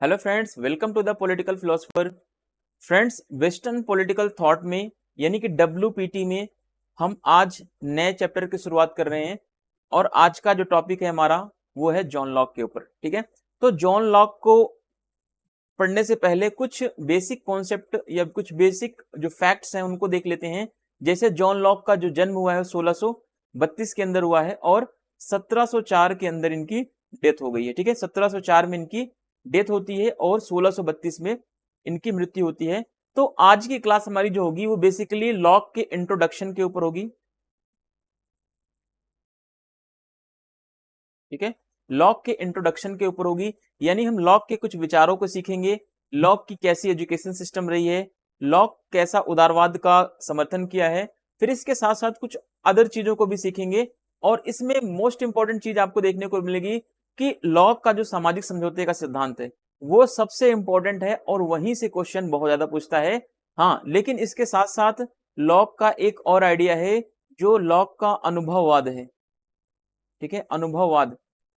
Hello friends, welcome to the political philosopher. Friends, western political thought में यानी कि WPT में हम आज नए चैप्टर की शुरुआत कर रहे हैं और आज का जो टॉपिक है हमारा वो है जॉन लॉक के ऊपर। ठीक है, तो जॉन लॉक को पढ़ने से पहले कुछ बेसिक कॉन्सेप्ट या कुछ बेसिक जो फैक्ट्स हैं उनको देख लेते हैं। जैसे जॉन लॉक का जो जन्म हुआ है 1632 के अंदर हुआ है और 1704 के अंदर इनकी डेथ हो गई है। ठीक है, 1704 में इनकी डेथ होती है और 1632 में इनकी मृत्यु होती है। तो आज की क्लास हमारी जो होगी वो बेसिकली लॉक के इंट्रोडक्शन के ऊपर होगी। ठीक है, लॉक के इंट्रोडक्शन के ऊपर होगी, यानी हम लॉक के कुछ विचारों को सीखेंगे। लॉक की कैसी एजुकेशन सिस्टम रही है, लॉक कैसा उदारवाद का समर्थन किया है, फिर इसके साथ साथ कुछ अदर चीजों को भी सीखेंगे। और इसमें मोस्ट इंपॉर्टेंट चीज आपको देखने को मिलेगी कि लॉक का जो सामाजिक समझौते का सिद्धांत है वो सबसे इंपॉर्टेंट है और वहीं से क्वेश्चन बहुत ज्यादा पूछता है। हाँ, लेकिन इसके साथ साथ लॉक का एक और आइडिया है जो लॉक का अनुभववाद है। ठीक है, अनुभववाद,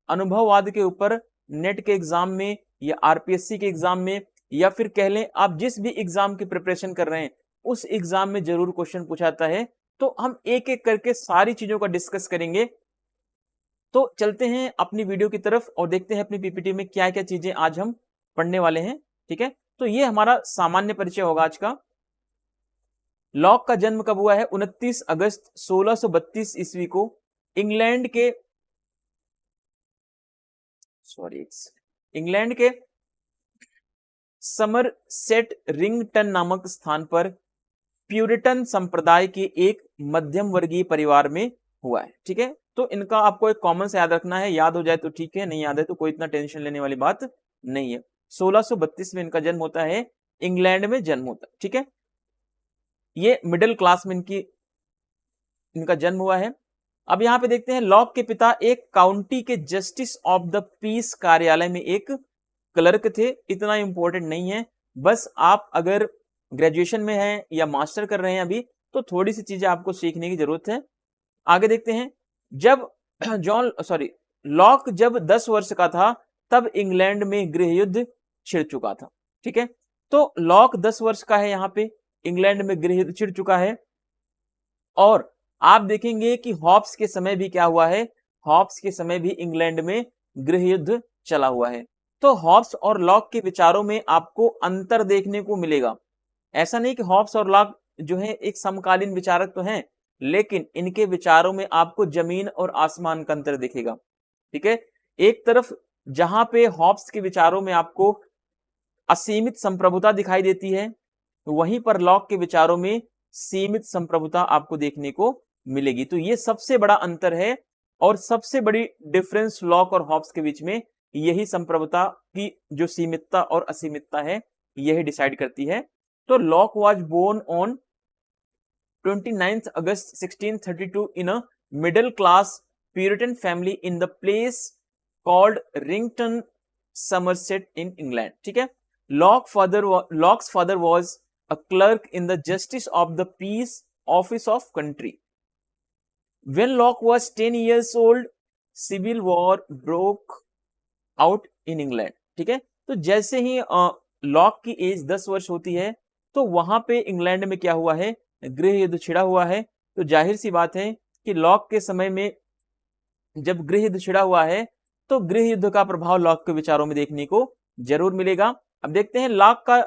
अनुभववाद के ऊपर नेट के एग्जाम में या RPSC के एग्जाम में या फिर कह लें आप जिस भी एग्जाम की प्रिपरेशन कर रहे हैं उस एग्जाम में जरूर क्वेश्चन पूछाता है। तो हम एक एक करके सारी चीजों का डिस्कस करेंगे। तो चलते हैं अपनी वीडियो की तरफ और देखते हैं अपनी PPT में क्या क्या चीजें आज हम पढ़ने वाले हैं। ठीक है, तो ये हमारा सामान्य परिचय होगा आज का। लॉक का जन्म कब हुआ है? 29 अगस्त 1632 ईस्वी को इंग्लैंड के इंग्लैंड के समरसेट रिंगटन नामक स्थान पर प्यूरिटन संप्रदाय के एक मध्यम वर्गीय परिवार में हुआ है। ठीक है, तो इनका आपको एक कॉमन से याद रखना है, याद हो जाए तो ठीक है, नहीं याद है तो कोई इतना टेंशन लेने वाली बात नहीं है। 1632 में इनका जन्म होता है, इंग्लैंड में जन्म होता है। ठीक है, ये मिडिल क्लास में इनका जन्म हुआ है। अब यहां पे देखते हैं लॉक के पिता एक काउंटी के जस्टिस ऑफ द पीस कार्यालय में एक क्लर्क थे। इतना इंपॉर्टेंट नहीं है, बस आप अगर ग्रेजुएशन में हैं या मास्टर कर रहे हैं अभी तो थोड़ी सी चीजें आपको सीखने की जरूरत है। आगे देखते हैं, जब लॉक जब 10 वर्ष का था तब इंग्लैंड में गृह युद्ध छिड़ चुका था। ठीक है, तो लॉक 10 वर्ष का है, यहाँ पे इंग्लैंड में गृह युद्ध छिड़ चुका है। और आप देखेंगे कि हॉब्स के समय भी क्या हुआ है, हॉब्स के समय भी इंग्लैंड में गृह युद्ध चला हुआ है। तो हॉब्स और लॉक के विचारों में आपको अंतर देखने को मिलेगा। ऐसा नहीं कि हॉब्स और लॉक जो है एक समकालीन विचारक तो हैं, लेकिन इनके विचारों में आपको जमीन और आसमान का अंतर दिखेगा। ठीक है, एक तरफ जहां पे हॉब्स के विचारों में आपको असीमित संप्रभुता दिखाई देती है, वहीं पर लॉक के विचारों में सीमित संप्रभुता आपको देखने को मिलेगी। तो ये सबसे बड़ा अंतर है और सबसे बड़ी डिफरेंस लॉक और हॉब्स के बीच में यही संप्रभुता की जो सीमितता और असीमितता है यही डिसाइड करती है। तो Locke was born on 29th August 1632 in a middle class Puritan family in the place called Rington, Somerset in England. ठीक है, Locke's father was a clerk in the Justice of the Peace Office of Country. When Locke was 10 years old, civil war broke out in England. ठीक है, तो जैसे ही lock की as 10 वर्ष होती है तो वहां पे इंग्लैंड में क्या हुआ है, गृह युद्ध छिड़ा हुआ है। तो जाहिर सी बात है कि लॉक के समय में जब गृह युद्ध छिड़ा हुआ है तो गृह युद्ध का प्रभाव लॉक के विचारों में देखने को जरूर मिलेगा। अब देखते हैं, लॉक का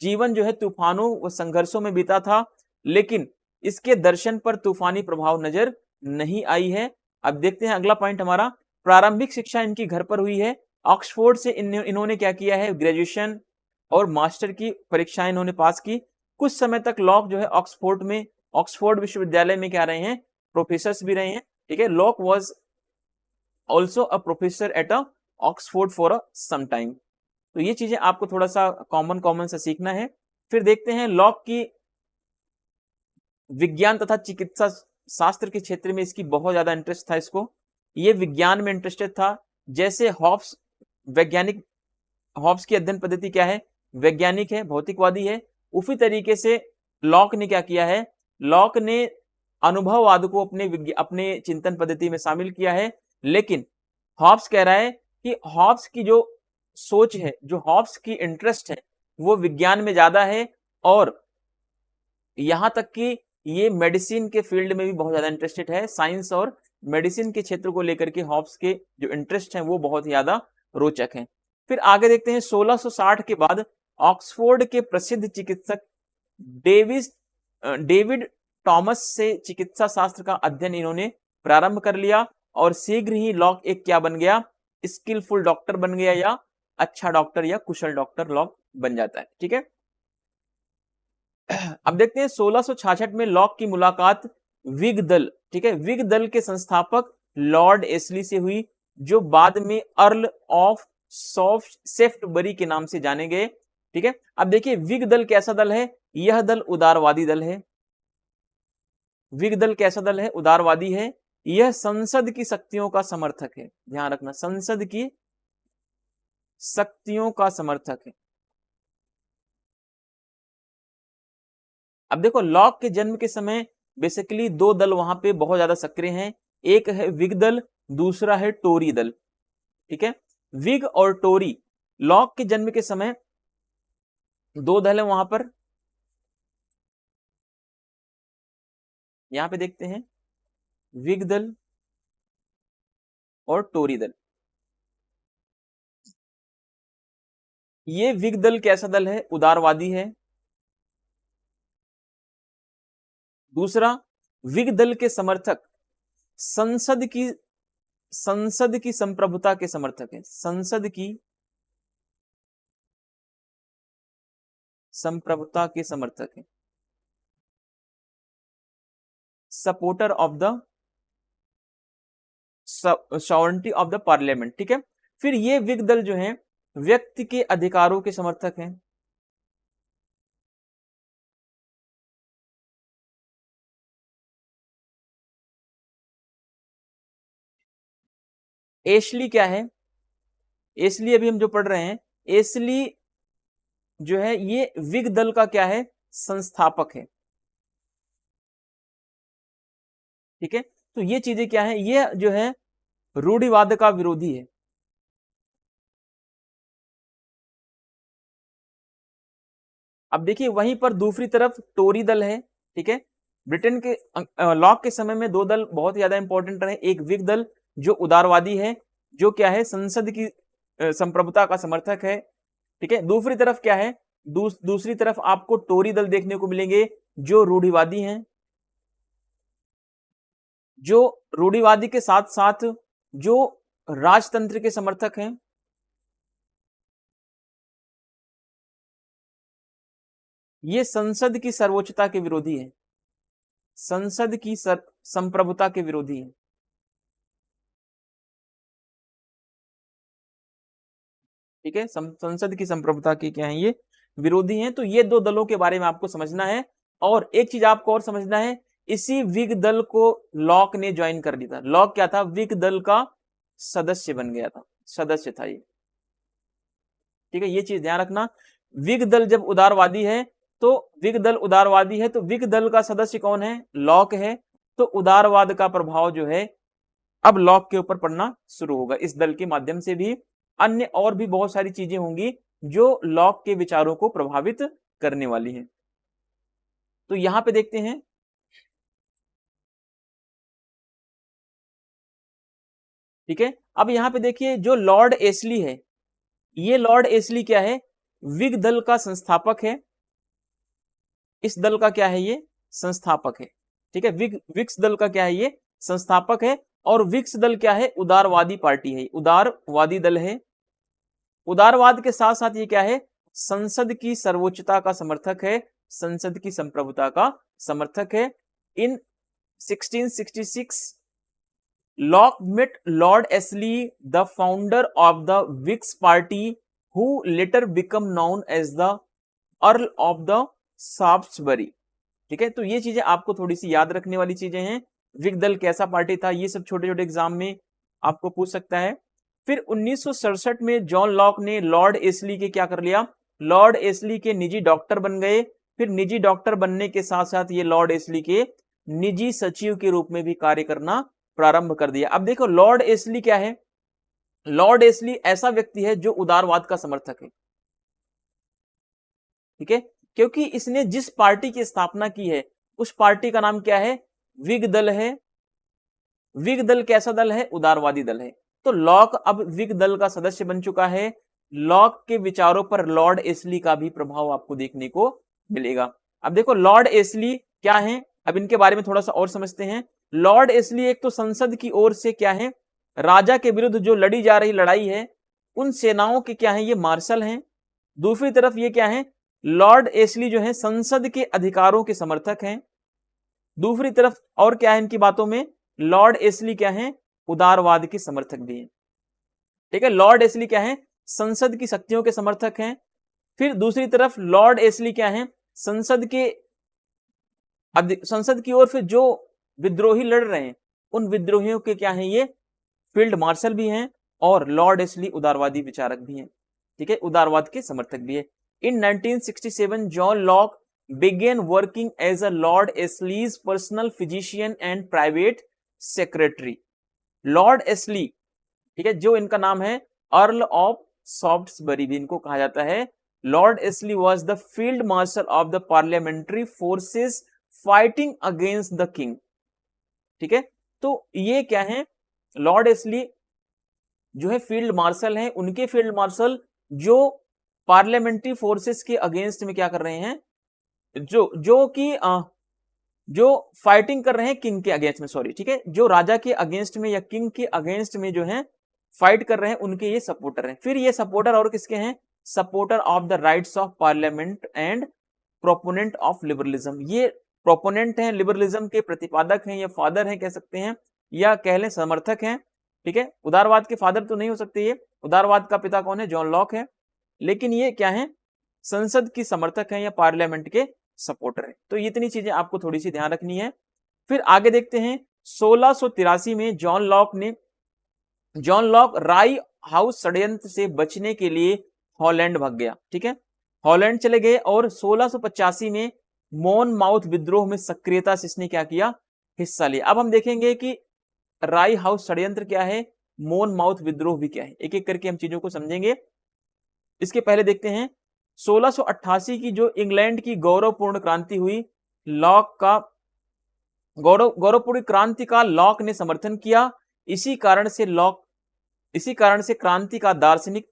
जीवन जो है तूफानों व संघर्षों में बीता था, लेकिन इसके दर्शन पर तूफानी प्रभाव नजर नहीं आई है। अब देखते हैं अगला पॉइंट हमारा, प्रारंभिक शिक्षा इनकी घर पर हुई है। ऑक्सफोर्ड से इन्होंने क्या किया है, ग्रेजुएशन और मास्टर की परीक्षाएं इन्होंने पास की। कुछ समय तक लॉक जो है ऑक्सफोर्ड विश्वविद्यालय में क्या रहे हैं, प्रोफेसर भी रहे हैं। ठीक है, Locke was also a professor at a Oxford for a some time. तो ये चीजें आपको थोड़ा सा कॉमन सा सीखना है। फिर देखते हैं, लॉक की विज्ञान तथा चिकित्सा शास्त्र के क्षेत्र में इसकी बहुत ज्यादा इंटरेस्ट था। इसको ये विज्ञान में इंटरेस्टेड था। जैसे हॉब्स हॉब्स की अध्ययन पद्धति क्या है, वैज्ञानिक है, भौतिकवादी है। उसी तरीके से लॉक ने क्या किया है, लॉक ने अनुभववाद को अपने चिंतन पद्धति में शामिल किया है। लेकिन हॉब्स कह रहा है कि हॉब्स की जो सोच है, जो हॉब्स की इंटरेस्ट है वो विज्ञान में ज्यादा है, और यहां तक कि ये मेडिसिन के फील्ड में भी बहुत ज्यादा इंटरेस्टेड है। साइंस और मेडिसिन के क्षेत्र को लेकर के हॉब्स के जो इंटरेस्ट हैं वो बहुत ज्यादा रोचक हैं। फिर आगे देखते हैं 1660 के बाद ऑक्सफोर्ड के प्रसिद्ध चिकित्सक डेविड टॉमस से चिकित्सा शास्त्र का अध्ययन इन्होंने प्रारंभ कर लिया, और शीघ्र ही लॉक एक क्या बन गया, स्किलफुल डॉक्टर बन गया, या अच्छा डॉक्टर या कुशल डॉक्टर लॉक बन जाता है। ठीक है, अब देखते हैं 1666 में लॉक की मुलाकात विग दल, ठीक है, विग दल के संस्थापक लॉर्ड एस्ली से हुई, जो बाद में अर्ल ऑफ सेफ्टबरी के नाम से जाने गए। ठीक है, अब देखिए विग दल कैसा दल है, यह दल उदारवादी दल है। विग दल कैसा दल है, उदारवादी है। यह संसद की शक्तियों का समर्थक है, ध्यान रखना, संसद की शक्तियों का समर्थक है। अब देखो लॉक के जन्म के समय बेसिकली दो दल वहां पे बहुत ज्यादा सक्रिय हैं, एक है विग दल, दूसरा है टोरी दल। ठीक है, विग और टोरी, लॉक के जन्म के समय दो दल है वहां पर। यहां पे देखते हैं विग दल और टोरी दल। ये विग दल कैसा दल है, उदारवादी है। दूसरा, विग दल के समर्थक संसद की संप्रभुता के समर्थक है, संसद की संप्रभुता के समर्थक है, supporter of the sovereignty of the parliament. ठीक है, फिर ये विग दल जो है व्यक्ति के अधिकारों के समर्थक हैं। एशली क्या है, एशली अभी हम जो पढ़ रहे हैं, एशली जो है ये विग दल का क्या है, संस्थापक है। ठीक है, तो ये चीजें क्या है, ये जो है रूढ़िवाद का विरोधी है। अब देखिए वहीं पर दूसरी तरफ टोरी दल है। ठीक है, ब्रिटेन के लॉक के समय में दो दल बहुत ज्यादा इंपॉर्टेंट रहे, एक विग दल जो उदारवादी है, जो क्या है संसद की संप्रभुता का समर्थक है। ठीक है, दूसरी तरफ क्या है, दूसरी तरफ आपको टोरी दल देखने को मिलेंगे जो रूढ़िवादी हैं, जो रूढ़िवादी के साथ साथ जो राजतंत्र के समर्थक हैं। ये संसद की सर्वोच्चता के विरोधी है, संसद की संप्रभुता के विरोधी है। ठीक है, संसद की संप्रभुता के क्या है, ये विरोधी हैं। तो ये दो दलों के बारे में आपको समझना है, और एक चीज आपको और समझना है, इसी विग दल को लॉक ने ज्वाइन कर लिया था। लॉक क्या था, विग दल का सदस्य बन गया था, सदस्य था ये। ठीक है, ये चीज ध्यान रखना, विग दल जब उदारवादी है तो विग दल उदारवादी है, तो विग दल का सदस्य कौन है, लॉक है। तो उदारवाद का प्रभाव जो है अब लॉक के ऊपर पड़ना शुरू होगा। इस दल के माध्यम से भी अन्य और भी बहुत सारी चीजें होंगी जो लॉक के विचारों को प्रभावित करने वाली हैं। तो यहां पे देखते हैं, ठीक है, अब यहां पे देखिए जो लॉर्ड एस्ली है, ये लॉर्ड एस्ली क्या है, विग दल का संस्थापक है। इस दल का क्या है, ये संस्थापक है। ठीक है, विक्स दल का क्या है, ये संस्थापक है। और विक्स दल क्या है, उदारवादी पार्टी है, उदारवादी दल है। उदारवाद के साथ साथ ये क्या है, संसद की सर्वोच्चता का समर्थक है, संसद की संप्रभुता का समर्थक है। In 1666 Locke met Lord Ashley, the founder of the Whigs party, who later become known as the Earl of the Shaftesbury. ठीक है, तो ये चीजें आपको थोड़ी सी याद रखने वाली चीजें हैं। विग दल कैसा पार्टी था, ये सब छोटे छोटे एग्जाम में आपको पूछ सकता है। फिर 1967 में जॉन लॉक ने लॉर्ड एस्ली के क्या कर लिया, लॉर्ड एस्ली के निजी डॉक्टर बन गए। फिर निजी डॉक्टर बनने के साथ साथ ये लॉर्ड एस्ली के निजी सचिव के रूप में भी कार्य करना प्रारंभ कर दिया। अब देखो लॉर्ड एस्ली क्या है, लॉर्ड एस्ली ऐसा व्यक्ति है जो उदारवाद का समर्थक है, ठीक है, क्योंकि इसने जिस पार्टी की स्थापना की है उस पार्टी का नाम क्या है, विग दल है। विग दल कैसा दल है, उदारवादी दल है। तो लॉक अब विग दल का सदस्य बन चुका है। लॉक के विचारों पर लॉर्ड एस्ली का भी प्रभाव आपको देखने को मिलेगा। अब देखो लॉर्ड एस्ली क्या है, अब इनके बारे में थोड़ा सा और समझते हैं। लॉर्ड एस्ली एक तो संसद की ओर से क्या है, राजा के विरुद्ध जो लड़ी जा रही लड़ाई है उन सेनाओं के क्या है, ये मार्शल हैं। दूसरी तरफ ये क्या है, लॉर्ड एस्ली जो है संसद के अधिकारों के समर्थक हैं। दूसरी तरफ और क्या है इनकी बातों में, लॉर्ड एस्ली क्या है, उदारवाद के समर्थक भी हैं, ठीक है। लॉर्ड एस्ली क्या है, संसद की शक्तियों के समर्थक हैं। फिर दूसरी तरफ लॉर्ड एस्ली क्या है, संसद की ओर फिर जो विद्रोही लड़ रहे हैं उन विद्रोहियों के क्या है, ये फील्ड मार्शल भी हैं। और लॉर्ड एस्ली उदारवादी विचारक भी हैं, ठीक है, उदारवाद के समर्थक भी है। इन 1967 John Locke began working as a Lord Ashley's personal physician and private secretary. Lord एस्ली, ठीक है, जो इनका नाम है अर्ल ऑफ सॉफ्ट्सबरी भी इनको कहा जाता है। लॉर्ड एस्ली was the field marshal of the parliamentary forces fighting against the king, ठीक है। तो ये क्या है, लॉर्ड एस्ली जो है फील्ड मार्शल हैं, उनके फील्ड मार्शल जो पार्लियामेंट्री फोर्सेस के अगेंस्ट में क्या कर रहे हैं, जो फाइटिंग कर रहे हैं किंग के अगेंस्ट में, सॉरी, ठीक है, जो राजा के अगेंस्ट में या किंग के अगेंस्ट में जो है फाइट कर रहे हैं उनके ये सपोर्टर हैं। फिर ये सपोर्टर और किसके हैं, supporter of the rights of parliament and proponent of liberalism. ये प्रोपोनेंट हैं, लिबरलिज्म के प्रतिपादक हैं, या फादर हैं कह सकते हैं, या कह लें समर्थक हैं, ठीक है। उदारवाद के फादर तो नहीं हो सकते, ये उदारवाद का पिता कौन है, जॉन लॉक है, लेकिन ये क्या है, संसद की समर्थक हैं या पार्लियामेंट के सपोर्टर है। तो इतनी चीजें आपको थोड़ी सी ध्यान रखनी है। फिर आगे देखते हैं 1683 में जॉन लॉक राई हाउस षड्यंत्र से बचने के लिए हॉलैंड भाग गया, ठीक है, हॉलैंड चले गए। और 1685 में मोनमाउथ विद्रोह में सक्रियता से इसने क्या किया, हिस्सा लिया। अब हम देखेंगे कि राई हाउस षड्यंत्र क्या है, मोनमाउथ विद्रोह भी क्या है, एक एक करके हम चीजों को समझेंगे। इसके पहले देखते हैं 1688 की जो इंग्लैंड की गौरवपूर्ण क्रांति हुई, लॉक का गौरवपूर्ण क्रांति का लॉक ने समर्थन किया। इसी कारण से क्रांति का दार्शनिक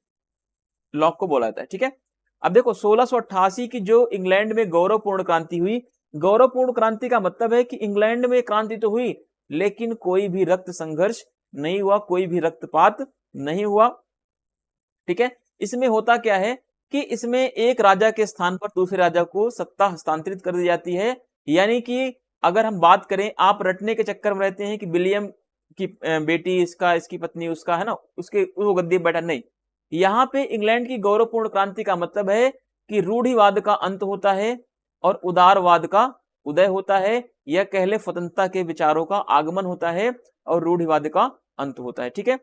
लॉक को बोला जाता है, ठीक है। अब देखो 1688 की जो इंग्लैंड में गौरवपूर्ण क्रांति हुई, गौरवपूर्ण क्रांति का मतलब है कि इंग्लैंड में क्रांति तो हुई लेकिन कोई भी रक्त संघर्ष नहीं हुआ, कोई भी रक्तपात नहीं हुआ, ठीक है। इसमें होता क्या है कि इसमें एक राजा के स्थान पर दूसरे राजा को सत्ता हस्तांतरित कर दी जाती है। यानी कि अगर हम बात करें, आप रटने के चक्कर में रहते हैं कि विलियम की बेटी इसका, इसकी पत्नी उसका, है ना, उसके वो गद्दी बैठा, नहीं। यहाँ पे इंग्लैंड की गौरवपूर्ण क्रांति का मतलब है कि रूढ़िवाद का अंत होता है और उदारवाद का उदय होता है, या कह ले स्वतंत्रता के विचारों का आगमन होता है और रूढ़िवाद का अंत होता है, ठीक है।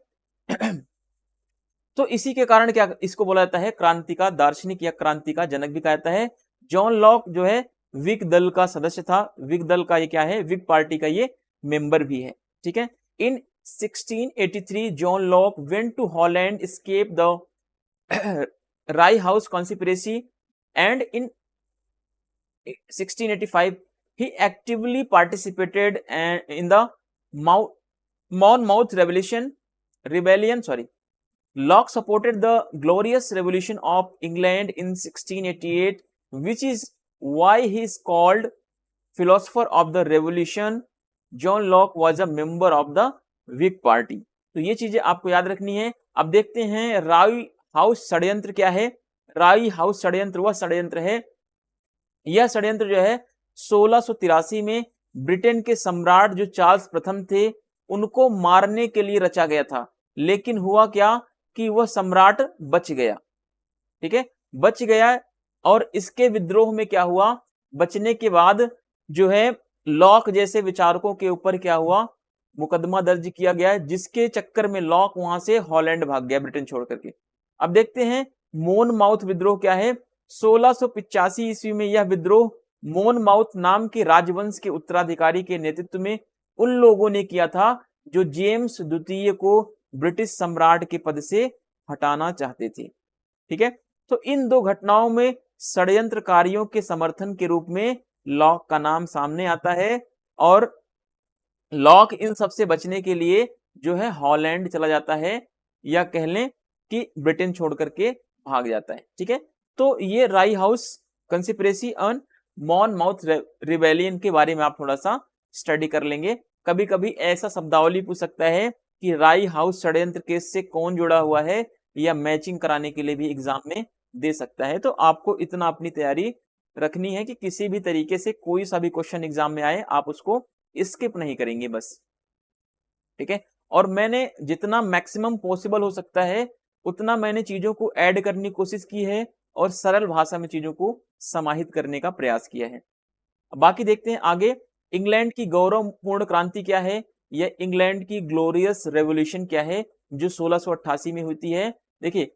तो इसी के कारण क्या इसको बोला जाता है, क्रांति का दार्शनिक या क्रांति का जनक भी कहा जाता है। जॉन लॉक जो है विग दल का सदस्य था, विग दल का ये क्या है, विग पार्टी का ये मेंबर भी है, ठीक है। In 1683 John Locke went to Holland, escape the Rye House conspiracy, and in 1685 he actively participated in the Monmouth rebellion. Locke supported the Glorious Revolution of England in 1688, which is why he is called philosopher of the revolution. John Locke was a member of the Whig party. तो ये चीजें आपको याद रखनी है। अब देखते हैं राई हाउस षड्यंत्र क्या है। राई हाउस षड्यंत्र वह षड्यंत्र है, यह षड्यंत्र जो है 1683 में ब्रिटेन के सम्राट जो चार्ल्स प्रथम थे उनको मारने के लिए रचा गया था। लेकिन हुआ क्या कि वह सम्राट बच गया, ठीक है, बच गया। और इसके विद्रोह में क्या हुआ, बचने के बाद जो है लॉक जैसे विचारकों के ऊपर क्या हुआ, मुकदमा दर्ज किया गया, जिसके चक्कर में लॉक वहां से हॉलैंड भाग गया ब्रिटेन छोड़ करके। अब देखते हैं मोनमाउथ विद्रोह क्या है। 1685 ईस्वी में यह विद्रोह मोनमाउथ नाम के राजवंश के उत्तराधिकारी के नेतृत्व में उन लोगों ने किया था जो जेम्स द्वितीय को ब्रिटिश सम्राट के पद से हटाना चाहते थे। ठीक है, तो इन दो घटनाओं में षड्यंत्रकारियों के समर्थन के रूप में लॉक का नाम सामने आता है और लॉक इन सबसे बचने के लिए जो है हॉलैंड चला जाता है, या कह लें कि ब्रिटेन छोड़ करके भाग जाता है। ठीक है, तो ये राई house conspiracy on Monmouth rebellion के बारे में आप थोड़ा सा स्टडी कर लेंगे। कभी कभी ऐसा शब्दावली पूछ सकता है कि राई हाउस षड्यंत्र केस से कौन जुड़ा हुआ है, या मैचिंग कराने के लिए भी एग्जाम में दे सकता है। तो आपको इतना अपनी तैयारी रखनी है कि किसी भी तरीके से कोई सा भी क्वेश्चन एग्जाम में आए आप उसको स्किप नहीं करेंगे बस। ठीक है, और मैंने जितना मैक्सिमम पॉसिबल हो सकता है उतना मैंने चीजों को ऐड करने की कोशिश की है और सरल भाषा में चीजों को समाहित करने का प्रयास किया है। बाकी देखते हैं आगे, इंग्लैंड की गौरवपूर्ण क्रांति क्या है, या इंग्लैंड की ग्लोरियस रेवोल्यूशन क्या है जो 1688 में होती है। देखिए,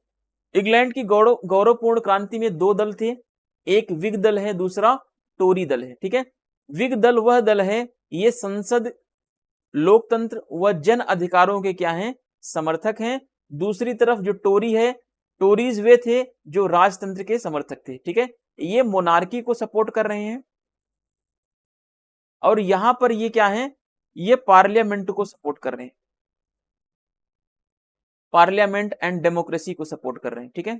इंग्लैंड की गौरवपूर्ण क्रांति में दो दल थे, एक विग दल है, दूसरा टोरी दल है। ठीक है, विग दल वह दल है, ये संसद, लोकतंत्र व जन अधिकारों के क्या हैं, समर्थक हैं। दूसरी तरफ जो टोरी है, टोरीज वे थे जो राजतंत्र के समर्थक थे। ठीक है, ये मोनार्की को सपोर्ट कर रहे हैं, और यहां पर ये क्या है, ये पार्लियामेंट को सपोर्ट कर रहे हैं, पार्लियामेंट एंड डेमोक्रेसी को सपोर्ट कर रहे हैं। ठीक है,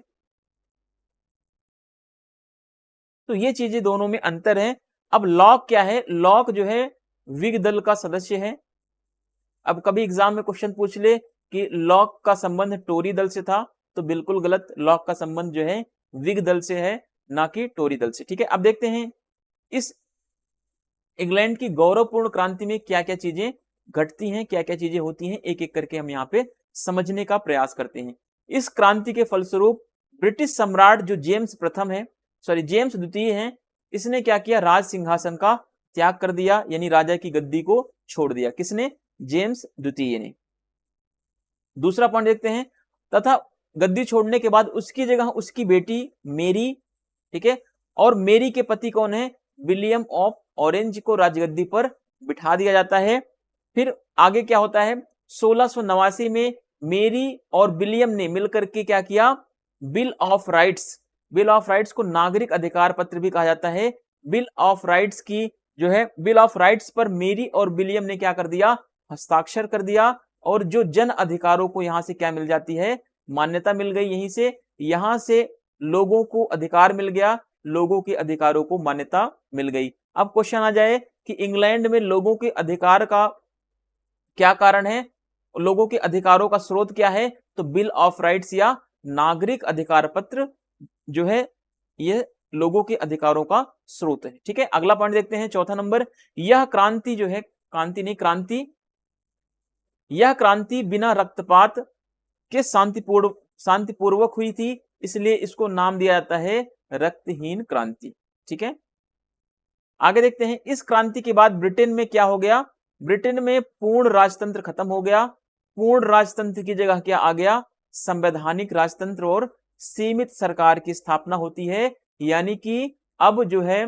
तो ये चीजें दोनों में अंतर है। अब लॉक क्या है, लॉक जो है विग दल का सदस्य है। अब कभी एग्जाम में क्वेश्चन पूछ ले कि लॉक का संबंध टोरी दल से था, तो बिल्कुल गलत, लॉक का संबंध जो है विग दल से है, ना कि टोरी दल से। ठीक है, अब देखते हैं इस इंग्लैंड की गौरवपूर्ण क्रांति में क्या क्या चीजें घटती हैं, क्या क्या चीजें होती हैं, एक एक करके हम यहाँ पे समझने का प्रयास करते हैं। इस क्रांति के फलस्वरूप ब्रिटिश सम्राट जो जेम्स द्वितीय हैं, इसने क्या किया, राज सिंहासन का त्याग कर दिया, यानी राजा की गद्दी को छोड़ दिया। किसने, जेम्स द्वितीय ने। दूसरा पॉइंट देखते हैं, तथा गद्दी छोड़ने के बाद उसकी जगह उसकी बेटी मेरी, ठीक है, और मेरी के पति कौन है, विलियम ऑफ ऑरेंज को राजगद्दी पर बिठा दिया जाता है। फिर आगे क्या होता है, 1689 में मेरी और विलियम ने मिलकर के क्या किया, bill of rights, bill of rights को नागरिक अधिकार पत्र भी कहा जाता है। बिल ऑफ राइट्स की जो है, बिल ऑफ राइट्स पर मेरी और विलियम ने क्या कर दिया, हस्ताक्षर कर दिया, और जो जन अधिकारों को यहां से क्या मिल जाती है, मान्यता मिल गई। यहां से लोगों को अधिकार मिल गया, लोगों के अधिकारों को मान्यता मिल गई। अब क्वेश्चन आ जाए कि इंग्लैंड में लोगों के अधिकार का क्या कारण है, लोगों के अधिकारों का स्रोत क्या है, तो बिल ऑफ राइट्स या नागरिक अधिकार पत्र जो है ये लोगों के अधिकारों का स्रोत है। ठीक है, अगला पॉइंट देखते हैं, चौथा नंबर, यह क्रांति जो है, यह क्रांति बिना रक्तपात के शांतिपूर्वक हुई थी, इसलिए इसको नाम दिया जाता है रक्तहीन क्रांति। ठीक है, आगे देखते हैं, इस क्रांति के बाद ब्रिटेन में क्या हो गया, ब्रिटेन में पूर्ण राजतंत्र खत्म हो गया। पूर्ण राजतंत्र की जगह क्या आ गया, संवैधानिक राजतंत्र और सीमित सरकार की स्थापना होती है। यानी कि अब जो है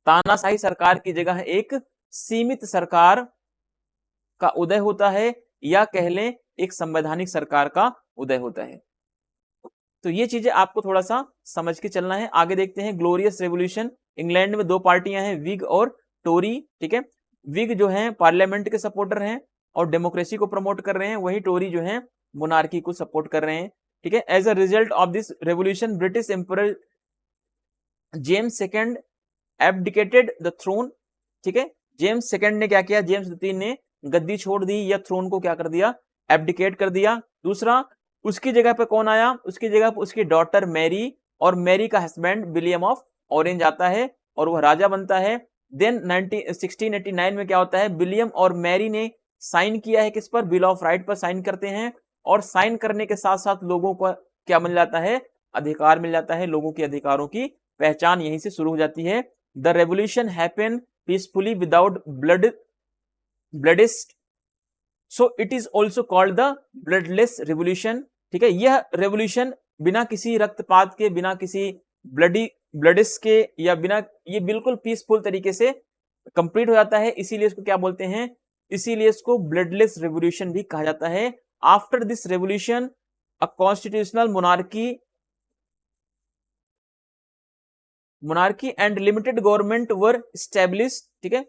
तानाशाही सरकार की जगह एक सीमित सरकार का उदय होता है, या कह लें एक संवैधानिक सरकार का उदय होता है। तो ये चीजें आपको थोड़ा सा समझ के चलना है। आगे देखते हैं, ग्लोरियस रेवोल्यूशन। इंग्लैंड में दो पार्टियां हैं, विग और टोरी। ठीक है, विग जो हैं पार्लियामेंट के सपोर्टर हैं और डेमोक्रेसी को प्रमोट कर रहे हैं, वही टोरी जो हैं मोनार्की को सपोर्ट कर रहे हैं। ठीक है, as a result of this revolution British emperor James second abdicated the throne. ठीक है, जेम्स सेकंड ने क्या किया, जेम्स द्वितीय ने गद्दी छोड़ दी, या थ्रोन को क्या कर दिया, एब्डिकेट कर दिया। दूसरा, उसकी जगह पे कौन आया, उसकी जगह पे उसकी डॉटर मैरी, और मैरी का हस्बैंड विलियम ऑफ ऑरेंज आता है और वह राजा बनता है। देन 1689 में क्या होता है, विलियम और मैरी ने साइन किया है किस पर, बिल ऑफ राइट पर साइन करते हैं, और साइन करने के साथ साथ लोगों को क्या मिल जाता है, अधिकार मिल जाता है। लोगों के अधिकारों की पहचान यहीं से शुरू हो जाती है। The revolution happen peacefully without bloodshed, so it is also called the bloodless revolution. ठीक है, यह रेवोल्यूशन बिना किसी रक्तपात के, बिना किसी ब्लडिस के, या बिना, ये बिल्कुल पीसफुल तरीके से कंप्लीट हो जाता है, इसीलिए इसको क्या बोलते हैं, इसीलिए इसको ब्लडलेस रेवोल्यूशन भी कहा जाता है। After this revolution a constitutional monarchy and limited government were establish. ठीक है,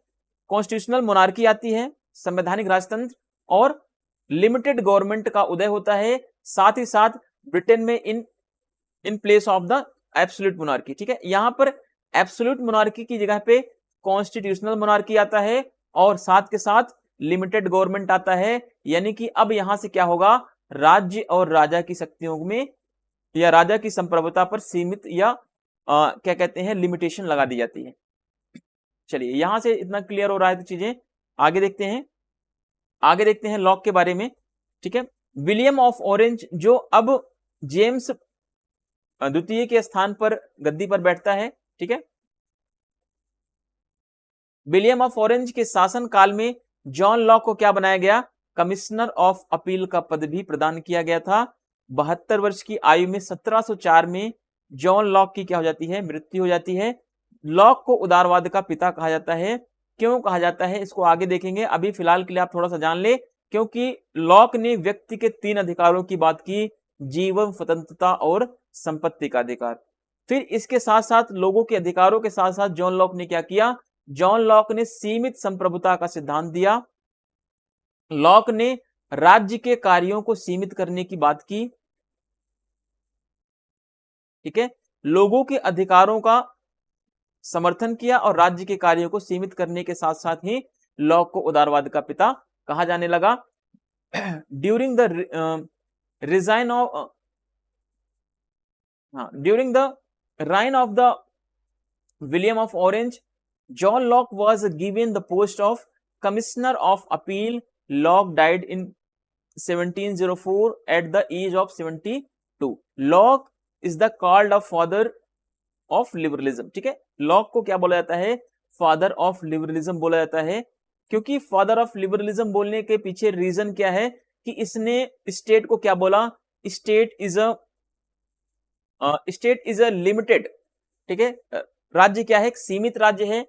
कॉन्स्टिट्यूशनल मोनार्की आती है, संवैधानिक राजतंत्र, और लिमिटेड गवर्नमेंट का उदय होता है, साथ ही साथ ब्रिटेन में in place of the absolute monarchy. ठीक है, यहां पर एब्सोल्यूट मोनार्की की जगह पे कॉन्स्टिट्यूशनल मोनार्की आता है और साथ के साथ लिमिटेड गवर्नमेंट आता है, यानी कि अब यहां से क्या होगा, राज्य और राजा की शक्तियों में या राजा की संप्रभुता पर सीमित या क्या कहते हैं लिमिटेशन लगा दी जाती है। चलिए यहां से इतना क्लियर हो रहा है तो चीजें आगे देखते हैं लॉक के बारे में। ठीक है, विलियम ऑफ ऑरेंज जो अब जेम्स द्वितीय के स्थान पर गद्दी पर बैठता है। ठीक है, विलियम ऑफ ऑरेंज के शासन काल में जॉन लॉक को क्या बनाया गया, कमिश्नर ऑफ अपील का पद भी प्रदान किया गया था। 72 वर्ष की आयु में 1704 में जॉन लॉक की क्या हो जाती है, मृत्यु हो जाती है। लॉक को उदारवाद का पिता कहा जाता है। क्यों कहा जाता है इसको आगे देखेंगे, अभी फिलहाल के लिए आप थोड़ा सा जान ले, क्योंकि लॉक ने व्यक्ति के 3 अधिकारों की बात की, जीवन, स्वतंत्रता और संपत्ति का अधिकार। फिर इसके साथ साथ लोगों के अधिकारों के साथ साथ जॉन लॉक ने क्या किया, जॉन लॉक ने सीमित संप्रभुता का सिद्धांत दिया। लॉक ने राज्य के कार्यों को सीमित करने की बात की। ठीक है, लोगों के अधिकारों का समर्थन किया और राज्य के कार्यों को सीमित करने के साथ साथ ही लॉक को उदारवाद का पिता कहा जाने लगा। During the reign of the William of orange, John Locke was given the post of Commissioner of Appeal. Locke died in 1704 at the age of 72. Locke is the called of father of liberalism. ठीक है, lock को क्या बोला जाता है, father of liberalism बोला जाता है, क्योंकि फादर ऑफ लिबरलिज्म बोलने के पीछे रीजन क्या है कि इसने स्टेट को क्या बोला, स्टेट इज अ लिमिटेड। ठीक है, राज्य क्या है, एक सीमित राज्य है।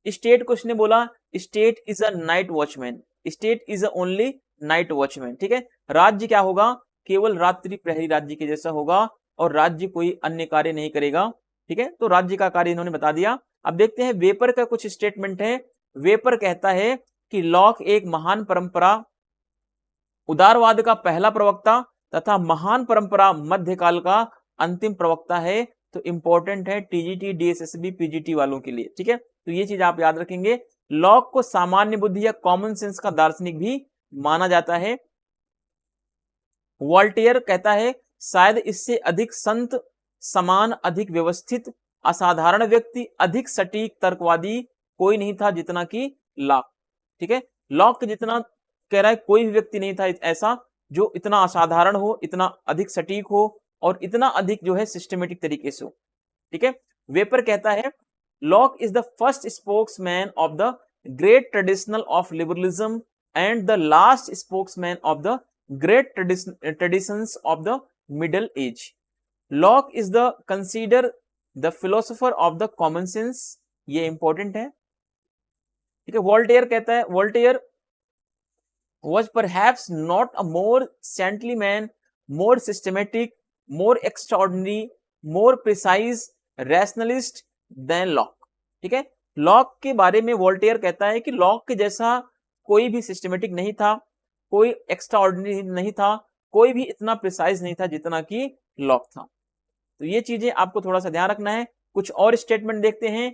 स्टेट को इसने बोला state is a night watchman, state is a only night watchman. ठीक है, राज्य क्या होगा, केवल रात्रि प्रहरी राज्य के जैसा होगा और राज्य कोई अन्य कार्य नहीं करेगा। ठीक है, तो राज्य का कार्य इन्होंने बता दिया। अब देखते हैं वेपर का कुछ स्टेटमेंट है। वेपर कहता है कि लॉक एक महान परंपरा, उदारवाद का पहला प्रवक्ता तथा महान परंपरा मध्यकाल का अंतिम प्रवक्ता है। तो इंपॉर्टेंट है टीजीटी, डीएसएसबी, पीजीटी वालों के लिए। ठीक है, तो ये चीज आप याद रखेंगे। लॉक को सामान्य बुद्धि या कॉमन सेंस का दार्शनिक भी माना जाता है। वॉल्टेयर कहता है शायद इससे अधिक संत समान, अधिक व्यवस्थित, असाधारण व्यक्ति, अधिक सटीक तर्कवादी कोई नहीं था जितना कि लॉक। ठीक है, लॉक जितना कह रहा है कोई भी व्यक्ति नहीं था ऐसा जो इतना असाधारण हो, इतना अधिक सटीक हो और इतना अधिक जो है सिस्टमेटिक तरीके से हो। ठीक है, वेपर कहता है Locke is the first spokesman of the great traditional of liberalism and the last spokesman of the great traditions of the middle age. Lock is the consider the philosopher of the common sense, ये important है। ठीक है, Voltaire कहता है Voltaire was perhaps not a more saintly man, more systematic, more extraordinary, more precise rationalist than Locke। ठीक है, lock के बारे में वोल्टेयर कहता है कि लॉक के जैसा कोई भी सिस्टमेटिक नहीं था, कोई एक्स्ट्राऑर्डिनरी नहीं था, कोई भी इतना प्रिसाइज नहीं था जितना कि लॉक था। तो ये चीजें आपको थोड़ा सा ध्यान रखना है। कुछ और स्टेटमेंट देखते हैं।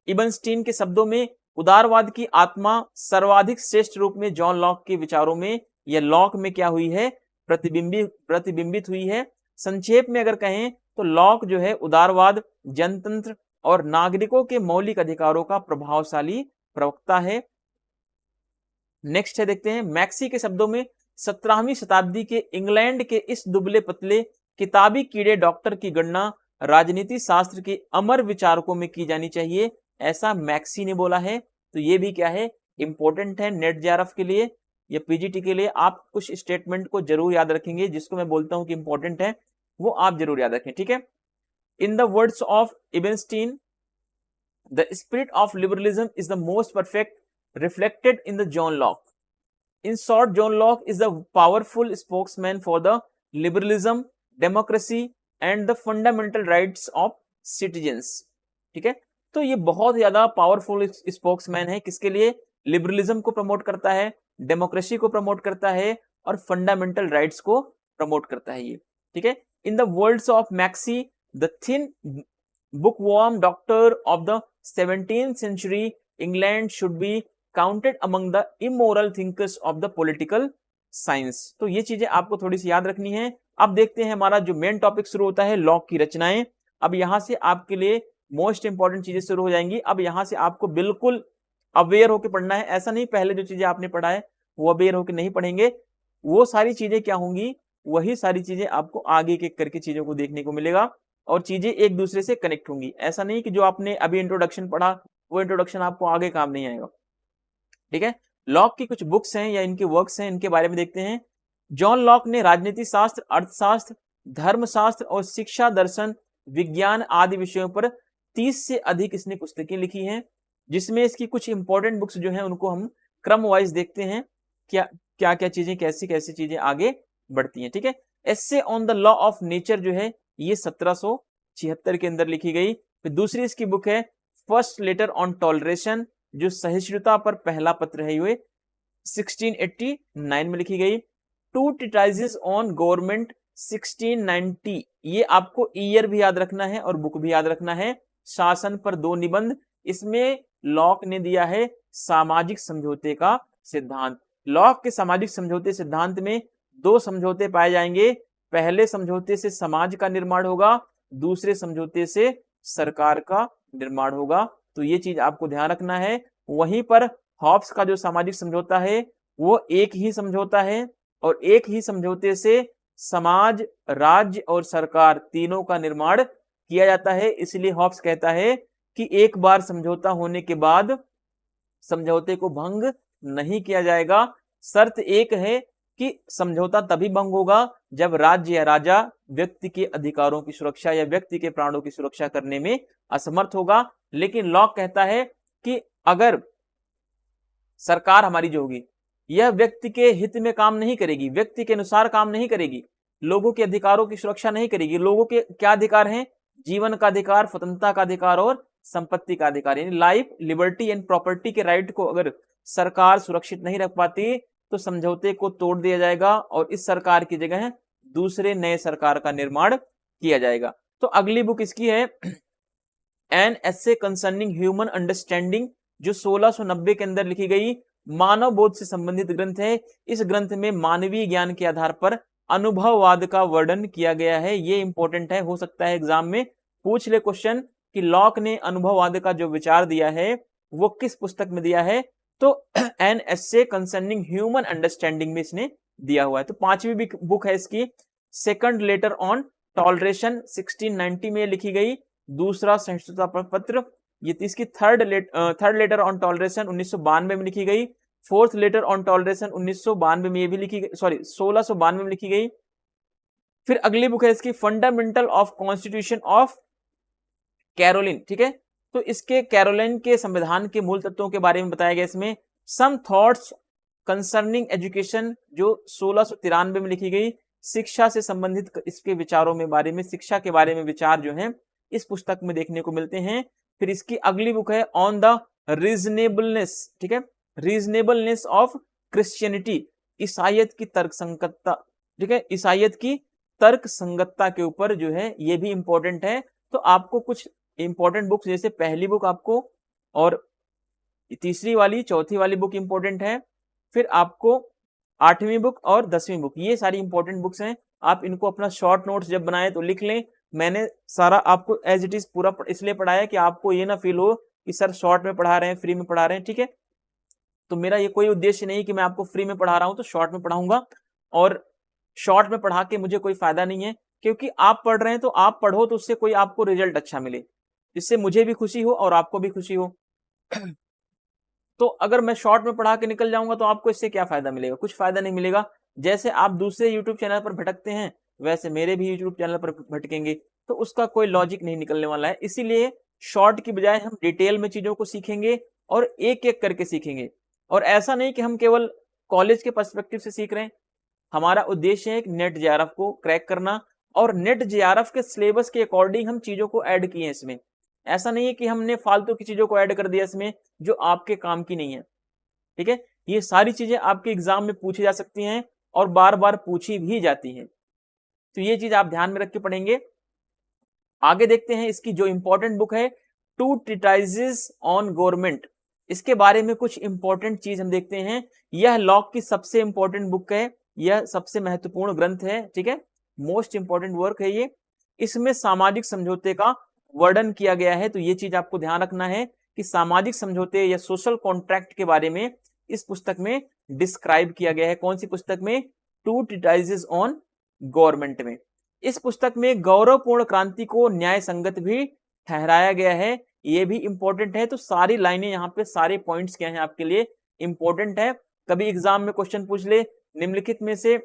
इबनस्टीन के शब्दों में उदारवाद की आत्मा सर्वाधिक श्रेष्ठ रूप में जॉन लॉक के विचारों में या लॉक में क्या हुई है, प्रतिबिंबित हुई है। संक्षेप में अगर कहें तो लॉक जो है उदारवाद, जनतंत्र और नागरिकों के मौलिक अधिकारों का प्रभावशाली प्रवक्ता है। नेक्स्ट है देखते हैं मैक्सी के शब्दों में 17वीं शताब्दी के इंग्लैंड के इस दुबले पतले किताबी कीड़े डॉक्टर की गणना राजनीति शास्त्र के अमर विचारकों में की जानी चाहिए, ऐसा मैक्सी ने बोला है। तो ये भी क्या है, इंपॉर्टेंट है नेट जेआरएफ के लिए या पीजीटी के लिए। आप कुछ स्टेटमेंट को जरूर याद रखेंगे जिसको मैं बोलता हूं कि इंपॉर्टेंट है, वो आप जरूर याद रखें। ठीक है, in the words of Ebenstein, the spirit of liberalism is the most perfect reflected in the John Locke. In short, John Locke is the powerful spokesman for the liberalism, democracy and the fundamental rights of citizens. ठीक है, तो ये बहुत ज्यादा powerful spokesman है, किसके लिए? Liberalism को प्रमोट करता है, डेमोक्रेसी को प्रमोट करता है और फंडामेंटल राइट्स को प्रमोट करता है ये। ठीक है, in the words of maxi, the thin bookworm doctor of the 17th century, England should be counted among the immoral thinkers of the political science. तो ये चीजें आपको थोड़ी सी याद रखनी है। अब देखते हैं हमारा जो मेन टॉपिक शुरू होता है, लॉक की रचनाएं। अब यहां से आपके लिए मोस्ट इंपॉर्टेंट चीजें शुरू हो जाएंगी। अब यहां से आपको बिल्कुल अवेयर होकर पढ़ना है, ऐसा नहीं पहले जो चीजें आपने पढ़ा है वो अवेयर होकर नहीं पढ़ेंगे, वो सारी चीजें क्या होंगी, वही सारी चीजें आपको आगे के करके चीजों को देखने को मिलेगा और चीजें एक दूसरे से कनेक्ट होंगी। ऐसा नहीं कि जो आपने अभी इंट्रोडक्शन पढ़ा वो इंट्रोडक्शन आपको आगे काम नहीं आएगा। ठीक है, लॉक की कुछ बुक्स हैं या इनके वर्क्स हैं, इनके बारे में देखते हैं। जॉन लॉक ने राजनीति शास्त्र, अर्थशास्त्र, धर्मशास्त्र और शिक्षा दर्शन, विज्ञान आदि विषयों पर 30 से अधिक इसने पुस्तकें लिखी हैं, जिसमें इसकी कुछ इंपॉर्टेंट बुक्स जो हैं उनको हम क्रम वाइज देखते हैं, क्या क्या क्या चीजें, कैसी कैसी चीजें आगे बढ़ती हैं। ठीक है, essay on the law of nature जो है ये 1776 के अंदर लिखी गई। फिर दूसरी इसकी बुक है फर्स्ट लेटर ऑन टॉलरेशन, जो सहिष्णुता पर पहला पत्र है, ये 1689 में लिखी गई। टू ट्रीटाइजेस ऑन गवर्नमेंट 1690, ये आपको ईयर भी याद रखना है और बुक भी याद रखना है। शासन पर 2 निबंध, इसमें लॉक ने दिया है सामाजिक समझौते का सिद्धांत। लॉक के सामाजिक समझौते सिद्धांत में 2 समझौते पाए जाएंगे, पहले समझौते से समाज का निर्माण होगा, दूसरे समझौते से सरकार का निर्माण होगा। तो ये चीज आपको ध्यान रखना है। वहीं पर हॉब्स का जो सामाजिक समझौता है वो एक ही समझौता है और एक ही समझौते से समाज, राज्य और सरकार तीनों का निर्माण किया जाता है। इसलिए हॉब्स कहता है कि एक बार समझौता होने के बाद समझौते को भंग नहीं किया जाएगा। शर्त एक है कि समझौता तभी भंग होगा जब राज्य या राजा व्यक्ति के अधिकारों की सुरक्षा या व्यक्ति के प्राणों की सुरक्षा करने में असमर्थ होगा। लेकिन लॉक कहता है कि अगर सरकार हमारी जो होगी यह व्यक्ति के हित में काम नहीं करेगी, व्यक्ति के अनुसार काम नहीं करेगी, लोगों के अधिकारों की सुरक्षा नहीं करेगी। लोगों के क्या अधिकार हैं? जीवन का अधिकार, स्वतंत्रता का अधिकार और संपत्ति का अधिकार, यानी लाइफ, लिबर्टी एंड प्रॉपर्टी के राइट को अगर सरकार सुरक्षित नहीं रख पाती तो समझौते को तोड़ दिया जाएगा और इस सरकार की जगह दूसरे नए सरकार का निर्माण किया जाएगा। तो अगली बुक इसकी है an essay concerning human understanding, जो 1690 के अंदर लिखी गई, मानव बोध से संबंधित ग्रंथ है। इस ग्रंथ में मानवीय ज्ञान के आधार पर अनुभववाद का वर्णन किया गया है। ये इंपॉर्टेंट है, हो सकता है एग्जाम में पूछ ले क्वेश्चन कि लॉक ने अनुभववाद का जो विचार दिया है वो किस पुस्तक में दिया है। तो N essay concerning human understanding में इसने दिया हुआ है। तो 5वीं बुक है इसकी सेकंड लेटर ऑन टॉलरेशन, 1690 में लिखी गई, दूसरा सहिष्णुता पत्र। ये इसकी थर्ड लेटर ऑन टॉलरेशन 1992 में लिखी गई। फोर्थ लेटर ऑन टॉलरेशन 1992 में ये भी लिखी गई, 1692 में लिखी गई। फिर अगली बुक है इसकी fundamental of constitution of Carolina. ठीक है, तो इसके कैरोलिन के संविधान के मूल तत्वों के बारे में बताया गया इसमें। सम थॉट्स कंसर्निंग एजुकेशन, जो 1693 में लिखी गई, शिक्षा से संबंधित इसके विचारों में बारे में, शिक्षा के बारे में विचार जो हैं इस पुस्तक में देखने को मिलते हैं। फिर इसकी अगली बुक है ऑन द रीजनेबलनेस, ठीक है, रीजनेबलनेस ऑफ क्रिश्चियनिटी, ईसाइयत की तर्क संगतता। ठीक है, ईसाइयत की तर्क संगतता के ऊपर जो है ये भी इंपॉर्टेंट है। तो आपको कुछ इंपॉर्टेंट बुक्स, जैसे पहली बुक आपको और तीसरी वाली, चौथी वाली बुक इंपॉर्टेंट है। फिर आपको 8वीं बुक और 10वीं बुक, ये सारी इंपॉर्टेंट बुक्स हैं। आप इनको अपना शॉर्ट नोट्स जब बनाए तो लिख लें। मैंने सारा आपको एज इट इज पूरा इसलिए पढ़ाया कि आपको ये ना फील हो कि सर शॉर्ट में पढ़ा रहे हैं, फ्री में पढ़ा रहे हैं। ठीक है, तो मेरा ये कोई उद्देश्य नहीं कि मैं आपको फ्री में पढ़ा रहा हूं तो शॉर्ट में पढ़ाऊंगा, और शॉर्ट में पढ़ा के मुझे कोई फायदा नहीं है, क्योंकि आप पढ़ रहे हैं तो आप पढ़ो तो उससे कोई आपको रिजल्ट अच्छा मिले, जिससे मुझे भी खुशी हो और आपको भी खुशी हो। तो अगर मैं शॉर्ट में पढ़ा के निकल जाऊंगा तो आपको इससे क्या फायदा मिलेगा? कुछ फायदा नहीं मिलेगा। जैसे आप दूसरे यूट्यूब चैनल पर भटकते हैं वैसे मेरे भी यूट्यूब चैनल पर भटकेंगे, तो उसका कोई लॉजिक नहीं निकलने वाला है। इसीलिए शॉर्ट की बजाय हम डिटेल में चीजों को सीखेंगे और एक एक करके सीखेंगे। और ऐसा नहीं कि हम केवल कॉलेज के पर्सपेक्टिव से सीख रहे हैं। हमारा उद्देश्य है नेट जेआरएफ को क्रैक करना, और नेट जेआरएफ के सिलेबस के अकॉर्डिंग हम चीजों को ऐड किए हैं इसमें। ऐसा नहीं है कि हमने फालतू की चीजों को ऐड कर दिया इसमें जो आपके काम की नहीं है। ठीक है, ये सारी चीजें आपके एग्जाम में पूछी जा सकती हैं और बार बार पूछी भी जाती हैं, तो ये चीज आप ध्यान में रख के पढ़ेंगे। आगे देखते हैं इसकी जो इंपॉर्टेंट बुक है, टू ट्रीटाइजेस ऑन गवर्नमेंट। इसके बारे में कुछ इंपॉर्टेंट चीज हम देखते हैं। यह लॉक की सबसे इंपॉर्टेंट बुक है, यह सबसे महत्वपूर्ण ग्रंथ है। ठीक है, मोस्ट इंपॉर्टेंट वर्क है ये। इसमें सामाजिक समझौते का वर्णन किया गया है, तो ये चीज आपको ध्यान रखना है कि सामाजिक समझौते या सोशल कॉन्ट्रैक्ट के बारे में इस पुस्तक में डिस्क्राइब किया गया है। कौन सी पुस्तक में? टू ट्रीटाइजेस ऑन गवर्नमेंट में। इस पुस्तक में गौरवपूर्ण क्रांति को न्याय संगत भी ठहराया गया है, ये भी इंपॉर्टेंट है। तो सारी लाइनें यहाँ पे, सारे पॉइंट्स क्या हैं आपके लिए इंपॉर्टेंट है। कभी एग्जाम में क्वेश्चन पूछ ले, निम्नलिखित में से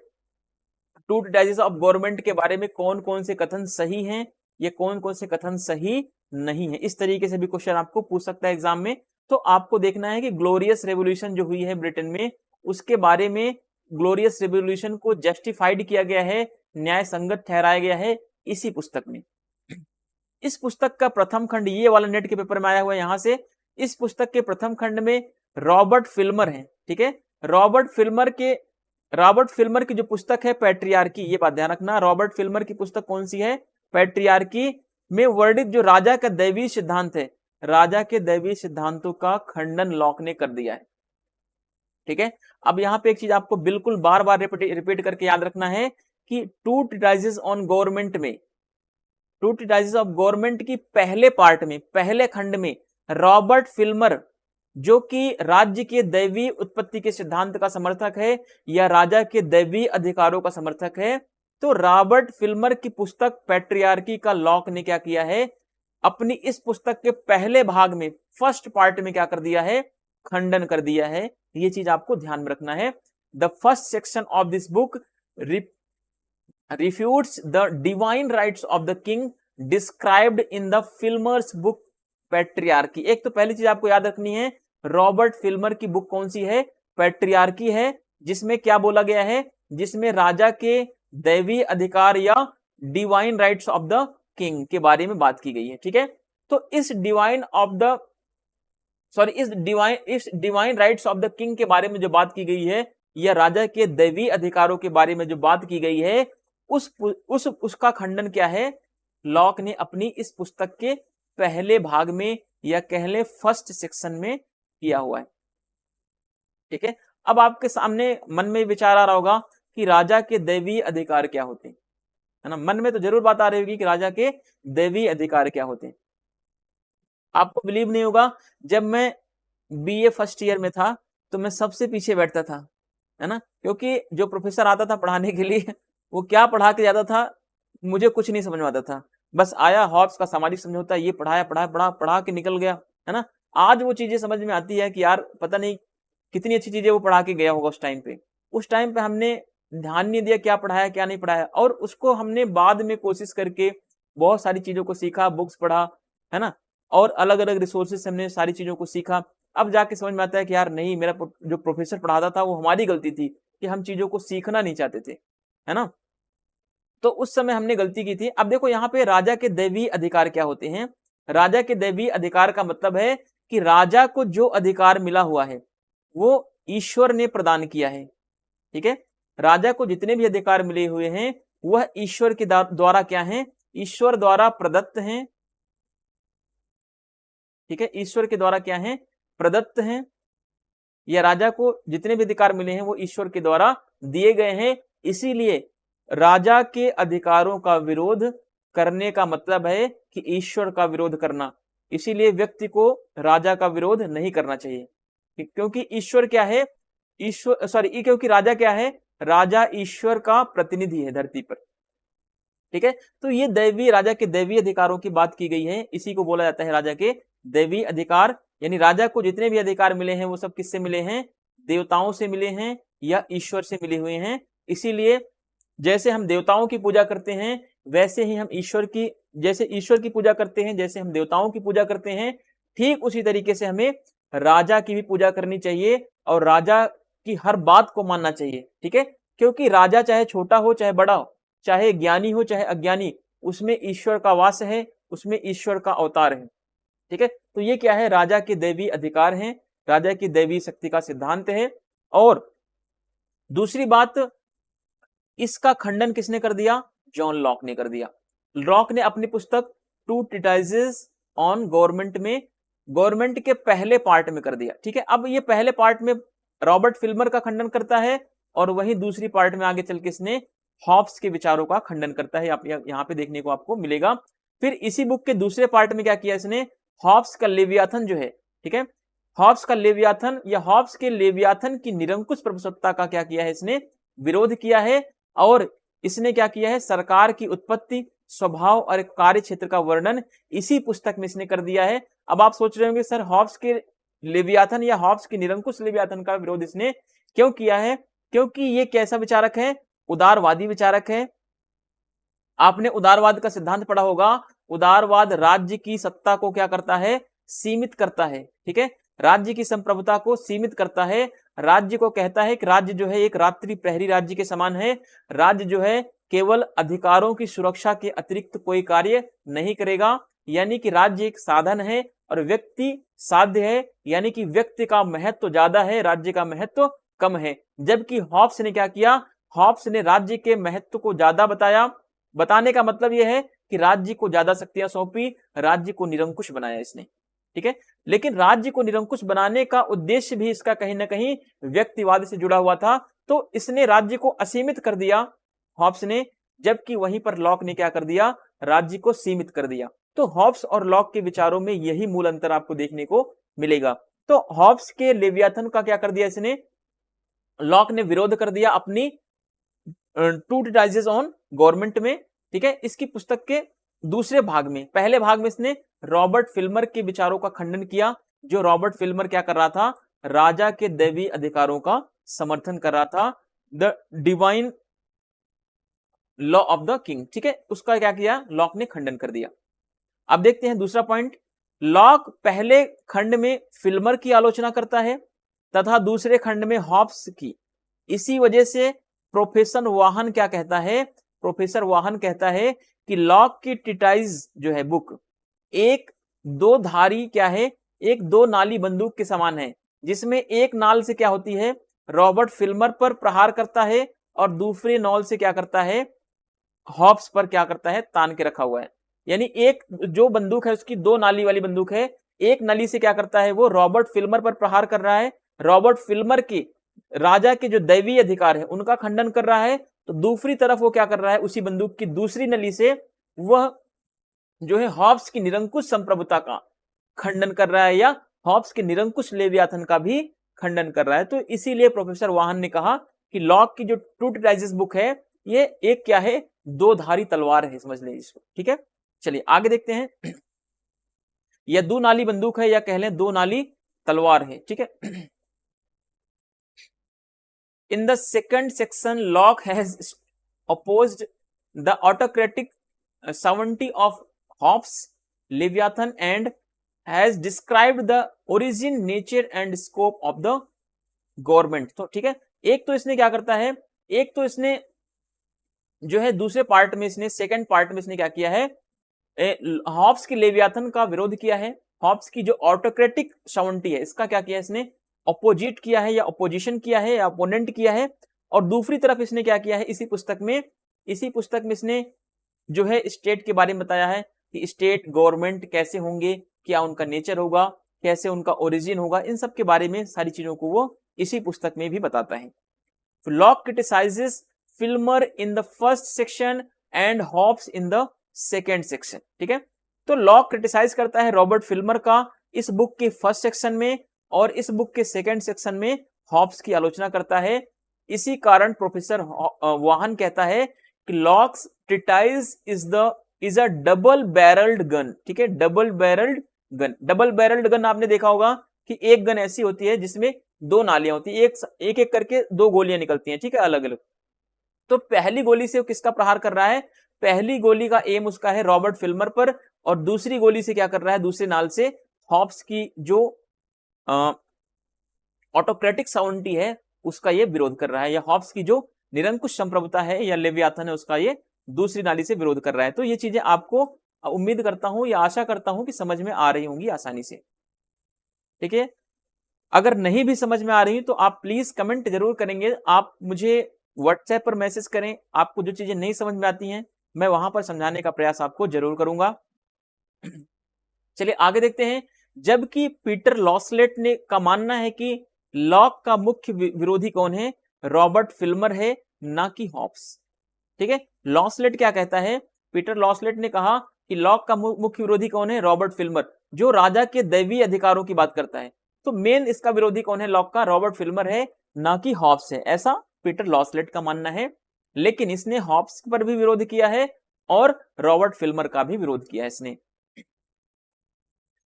टू ट्रीटाइजेस ऑफ गवर्नमेंट के बारे में कौन कौन से कथन सही हैं, ये कौन कौन से कथन सही नहीं है, इस तरीके से भी क्वेश्चन आपको पूछ सकता है एग्जाम में। तो आपको देखना है कि ग्लोरियस रेवोल्यूशन जो हुई है ब्रिटेन में, उसके बारे में ग्लोरियस रेवोल्यूशन को जस्टिफाइड किया गया है, न्याय संगत ठहराया गया है इसी पुस्तक में। इस पुस्तक का प्रथम खंड, ये वाला नेट के पेपर में आया हुआ है यहां से, इस पुस्तक के प्रथम खंड में रॉबर्ट फिल्मर है। ठीक है, रॉबर्ट फिल्मर की जो पुस्तक है पैट्रियार्की, ये बात ध्यान रखना, रॉबर्ट फिल्मर की पुस्तक कौन सी है? पैट्रियार्की में वर्णित जो राजा का दैवीय सिद्धांत है, राजा के दैवीय सिद्धांतों का खंडन लॉक ने कर दिया है। ठीक है, अब यहां पे एक चीज आपको बिल्कुल बार बार रिपीट करके याद रखना है कि टू ट्रीटाइजेस ऑन गवर्नमेंट में, टू ट्रीटाइजेस ऑफ गवर्नमेंट की पहले पार्ट में, पहले खंड में रॉबर्ट फिल्मर, जो कि राज्य के दैवीय उत्पत्ति के सिद्धांत का समर्थक है या राजा के दैवीय अधिकारों का समर्थक है, तो रॉबर्ट फिल्मर की पुस्तक पैट्रियार्की का लॉक ने क्या किया है? अपनी इस पुस्तक के पहले भाग में, फर्स्ट पार्ट में क्या कर दिया है? खंडन कर दिया है। ये चीज आपको ध्यान में रखना है। The first section of this book refutes the divine rights of the king described in the Filmer's book Patriarchy। एक तो पहली चीज आपको याद रखनी है, रॉबर्ट फिल्मर की बुक कौन सी है? पैट्रियार्की है, जिसमें क्या बोला गया है? जिसमें राजा के दैवीय अधिकार या divine rights of the king के बारे में बात की गई है। ठीक है, तो इस divine rights of the king के बारे में जो बात की गई है, या राजा के दैवीय अधिकारों के बारे में जो बात की गई है, उसका खंडन क्या है? लॉक ने अपनी इस पुस्तक के पहले भाग में, या कहले फर्स्ट सेक्शन में किया हुआ है। ठीक है, अब आपके सामने मन में विचार आ रहा होगा कि राजा के दैवीय अधिकार क्या होते हैं, है ना? मन में तो जरूर बात आ रही होगी कि राजा के दैवीय अधिकार क्या होते हैं। आपको बिलीव नहीं होगा, जब मैं बीए फर्स्ट ईयर में था तो मैं सबसे पीछे बैठता था, है ना, क्योंकि जो प्रोफेसर आता था पढ़ाने के लिए वो क्या पढ़ा के जाता था मुझे कुछ नहीं समझ में आता था। बस आया हॉब्स का सामाजिक समझौता, ये पढ़ा के निकल गया, है ना। आज वो चीजें समझ में आती है कि यार पता नहीं कितनी अच्छी चीजें वो पढ़ा के गया होगा उस टाइम पे। उस टाइम पे हमने ध्यान नहीं दिया क्या पढ़ाया क्या नहीं पढ़ाया, और उसको हमने बाद में कोशिश करके बहुत सारी चीजों को सीखा, बुक्स पढ़ा, है ना, और अलग अलग रिसोर्सेज से हमने सारी चीजों को सीखा। अब जाके समझ में आता है कि यार नहीं, मेरा जो प्रोफेसर पढ़ाता था वो हमारी गलती थी कि हम चीजों को सीखना नहीं चाहते थे, है ना। तो उस समय हमने गलती की थी। अब देखो यहाँ पे राजा के दैवीय अधिकार क्या होते हैं। राजा के दैवीय अधिकार का मतलब है कि राजा को जो अधिकार मिला हुआ है वो ईश्वर ने प्रदान किया है। ठीक है, राजा को जितने भी अधिकार मिले हुए हैं वह ईश्वर के द्वारा क्या है, ईश्वर द्वारा प्रदत्त हैं। ठीक है, ईश्वर के द्वारा क्या है, प्रदत्त हैं। या राजा को जितने भी अधिकार मिले हैं वो ईश्वर के द्वारा दिए गए हैं। इसीलिए राजा के अधिकारों का विरोध करने का मतलब है कि ईश्वर का विरोध करना। इसीलिए व्यक्ति को राजा का विरोध नहीं करना चाहिए, क्योंकि ईश्वर क्या है, क्योंकि राजा क्या है, राजा ईश्वर का प्रतिनिधि है धरती पर। ठीक है, तो ये दैवीय, राजा के दैवीय अधिकारों की बात की गई है, इसी को बोला जाता है राजा के दैवीय अधिकार। यानी राजा को जितने भी अधिकार मिले हैं वो सब किससे मिले हैं, देवताओं से मिले हैं या ईश्वर से मिले हुए हैं। इसीलिए जैसे हम देवताओं की पूजा करते हैं वैसे ही हम जैसे ईश्वर की पूजा करते हैं, जैसे हम देवताओं की पूजा करते हैं, ठीक उसी तरीके से हमें राजा की भी पूजा करनी चाहिए। और राजा की हर बात को मानना चाहिए, ठीक है, क्योंकि राजा चाहे छोटा हो चाहे बड़ा हो, चाहे ज्ञानी हो चाहे अज्ञानी, उसमें ईश्वर का वास है, उसमें ईश्वर का अवतार है, ठीक है। तो ये क्या है, राजा के दैवी अधिकार हैं, राजा की दैवी शक्ति का सिद्धांत है। और दूसरी बात, इसका खंडन किसने कर दिया, जॉन लॉक ने कर दिया। लॉक ने अपनी पुस्तक टू ट्रीटाइजेस ऑन गवर्नमेंट में गवर्नमेंट के पहले पार्ट में कर दिया, ठीक है। अब ये पहले पार्ट में रॉबर्ट फिल्मर का खंडन करता है और वही दूसरी पार्ट में आगे चल के इसने हॉब्स के विचारों का खंडन करता है, यहाँ पे देखने को आपको मिलेगा। फिर इसी बुक के दूसरे पार्ट में क्या किया इसने, हॉब्स का लेवियाथन जो है, ठीक है, हॉब्स का लेवियाथन या हॉब्स के लेवियाथन की निरंकुश प्रभुसत्ता का क्या किया है, इसने विरोध किया है। और इसने क्या किया है, सरकार की उत्पत्ति, स्वभाव और कार्य क्षेत्र का वर्णन इसी पुस्तक में इसने कर दिया है। अब आप सोच रहे होंगे सर हॉब्स के लेवियाथन या हॉब्स की निरंकुश लेवियाथन का विरोध इसने क्यों किया है, क्योंकि ये कैसा विचारक है, उदारवादी विचारक है। आपने उदारवाद का सिद्धांत पढ़ा होगा, उदारवाद राज्य की सत्ता को क्या करता है, सीमित करता है, ठीक है, राज्य की संप्रभुता को सीमित करता है। राज्य को कहता है कि राज्य जो है एक रात्रि प्रहरी राज्य के समान है, राज्य जो है केवल अधिकारों की सुरक्षा के अतिरिक्त कोई कार्य नहीं करेगा, यानी कि राज्य एक साधन है और व्यक्ति साध्य है, यानी कि व्यक्ति का महत्व ज्यादा है, राज्य का महत्व कम है। जबकि हॉब्स ने क्या किया, हॉब्स ने राज्य के महत्व को ज्यादा बताया। बताने का मतलब यह है कि राज्य को ज्यादा शक्तियां सौंपी, राज्य को निरंकुश बनाया इसने, ठीक है। लेकिन राज्य को निरंकुश बनाने का उद्देश्य भी इसका कहीं ना कहीं व्यक्तिवाद से जुड़ा हुआ था, तो इसने राज्य को असीमित कर दिया हॉब्स ने, जबकि वहीं पर लॉक ने क्या कर दिया, राज्य को सीमित कर दिया। तो हॉब्स और लॉक के विचारों में यही मूल अंतर आपको देखने को मिलेगा। तो हॉब्स के लेवियाथन का क्या कर दिया इसने, लॉक ने विरोध कर दिया अपनी टू ट्रीटाइजेस ऑन गवर्नमेंट में, ठीक है। इसकी पुस्तक के दूसरे भाग में, पहले भाग में इसने रॉबर्ट फिल्मर के विचारों का खंडन किया, जो रॉबर्ट फिल्मर क्या कर रहा था, राजा के दैवी अधिकारों का समर्थन कर रहा था, the divine law of the king, ठीक है, उसका क्या किया, लॉक ने खंडन कर दिया। अब देखते हैं दूसरा पॉइंट, लॉक पहले खंड में फिल्मर की आलोचना करता है तथा दूसरे खंड में हॉब्स की। इसी वजह से प्रोफेसर वाहन क्या कहता है, प्रोफेसर वाहन कहता है कि लॉक की ट्रीटाइज जो है बुक एक दो धारी क्या है, एक दो नाली बंदूक के समान है, जिसमें एक नाल से क्या होती है, रॉबर्ट फिल्मर पर प्रहार करता है और दूसरे नॉल से क्या करता है, हॉब्स पर क्या करता है, तान के रखा हुआ है। यानी एक जो बंदूक है उसकी दो नाली वाली बंदूक है, एक नली से क्या करता है, वो रॉबर्ट फिल्मर पर प्रहार कर रहा है, रॉबर्ट फिल्मर की राजा के जो दैवीय अधिकार है उनका खंडन कर रहा है। तो दूसरी तरफ वो क्या कर रहा है, उसी बंदूक की दूसरी नली से वह जो है हॉब्स की निरंकुश संप्रभुता का खंडन कर रहा है, या हॉब्स के निरंकुश लेवियाथन का भी खंडन कर रहा है। तो इसीलिए प्रोफेसर वाहन ने कहा कि लॉक की जो टू ट्रीटाइजेस बुक है ये एक क्या है, दो धारी तलवार है, समझ लें इसको, ठीक है। चलिए आगे देखते हैं, यह दो नाली बंदूक है या कह लें दो नाली तलवार है, ठीक है। In the second section, Locke has opposed the autocratic sovereignty of Hobbes' Leviathan and has described the origin, nature and scope of the government। तो ठीक है, एक तो इसने क्या करता है, एक तो इसने जो है दूसरे पार्ट में, इसने सेकंड पार्ट में इसने क्या किया है, हॉब्स के लेवियाथन का विरोध किया है। हॉब्स की जो ऑटोक्रेटिक साउंटी है इसका क्या किया, इसने अपोजिट किया है या अपोजिशन किया है या अपोनेंट किया है। और दूसरी तरफ इसने क्या किया है, इसी पुस्तक में इसने जो है स्टेट के बारे में बताया है कि स्टेट गवर्नमेंट कैसे होंगे, क्या उनका नेचर होगा, कैसे उनका ओरिजिन होगा, इन सब के बारे में सारी चीजों को वो इसी पुस्तक में भी बताता है। Locke criticises Filmer in the first section and Hobbes in the second section, ठीक है। तो लॉक क्रिटिसाइज करता है रॉबर्ट फिल्मर का इस बुक के फर्स्ट सेक्शन में, और इस बुक के सेकंड सेक्शन में हॉब्स की आलोचना करता है। इसी कारण प्रोफेसर वाहन कहता है कि locks treatise is a double barrelled gun, ठीक है, double barrelled gun. Double barrelled gun आपने देखा होगा कि एक गन ऐसी होती है जिसमें दो नालियां होती है, एक एक करके दो गोलियां निकलती हैं, ठीक है, अलग अलग। तो पहली गोली से वो किसका प्रहार कर रहा है, पहली गोली का एम उसका है रॉबर्ट फिल्मर पर, और दूसरी गोली से क्या कर रहा है, दूसरे नाल से हॉब्स की जो ऑटोक्रेटिक साउंटी है उसका ये विरोध कर रहा है, या हॉब्स की जो निरंकुश संप्रभुता है या लेवियाथन है उसका ये दूसरी नाली से विरोध कर रहा है। तो ये चीजें आपको उम्मीद करता हूं या आशा करता हूं कि समझ में आ रही होंगी आसानी से। ठीक है, अगर नहीं भी समझ में आ रही तो आप प्लीज कमेंट जरूर करेंगे, आप मुझे व्हाट्सएप पर मैसेज करें, आपको जो चीजें नहीं समझ में आती हैं मैं वहां पर समझाने का प्रयास आपको जरूर करूंगा। चलिए आगे देखते हैं। जबकि पीटर लॉसलेट ने का मानना है कि लॉक का मुख्य विरोधी कौन है, रॉबर्ट फिल्मर है, ना कि हॉब्स। ठीक है, लॉसलेट क्या कहता है, पीटर लॉसलेट ने कहा कि लॉक का मुख्य विरोधी कौन है, रॉबर्ट फिल्मर, जो राजा के दैवीय अधिकारों की बात करता है। तो मेन इसका विरोधी कौन है लॉक का, रॉबर्ट फिल्मर है, ना कि हॉब्स है, ऐसा पीटर लॉसलेट का मानना है। लेकिन इसने हॉब्स पर भी विरोध किया है और रॉबर्ट फिल्मर का भी विरोध किया है इसने।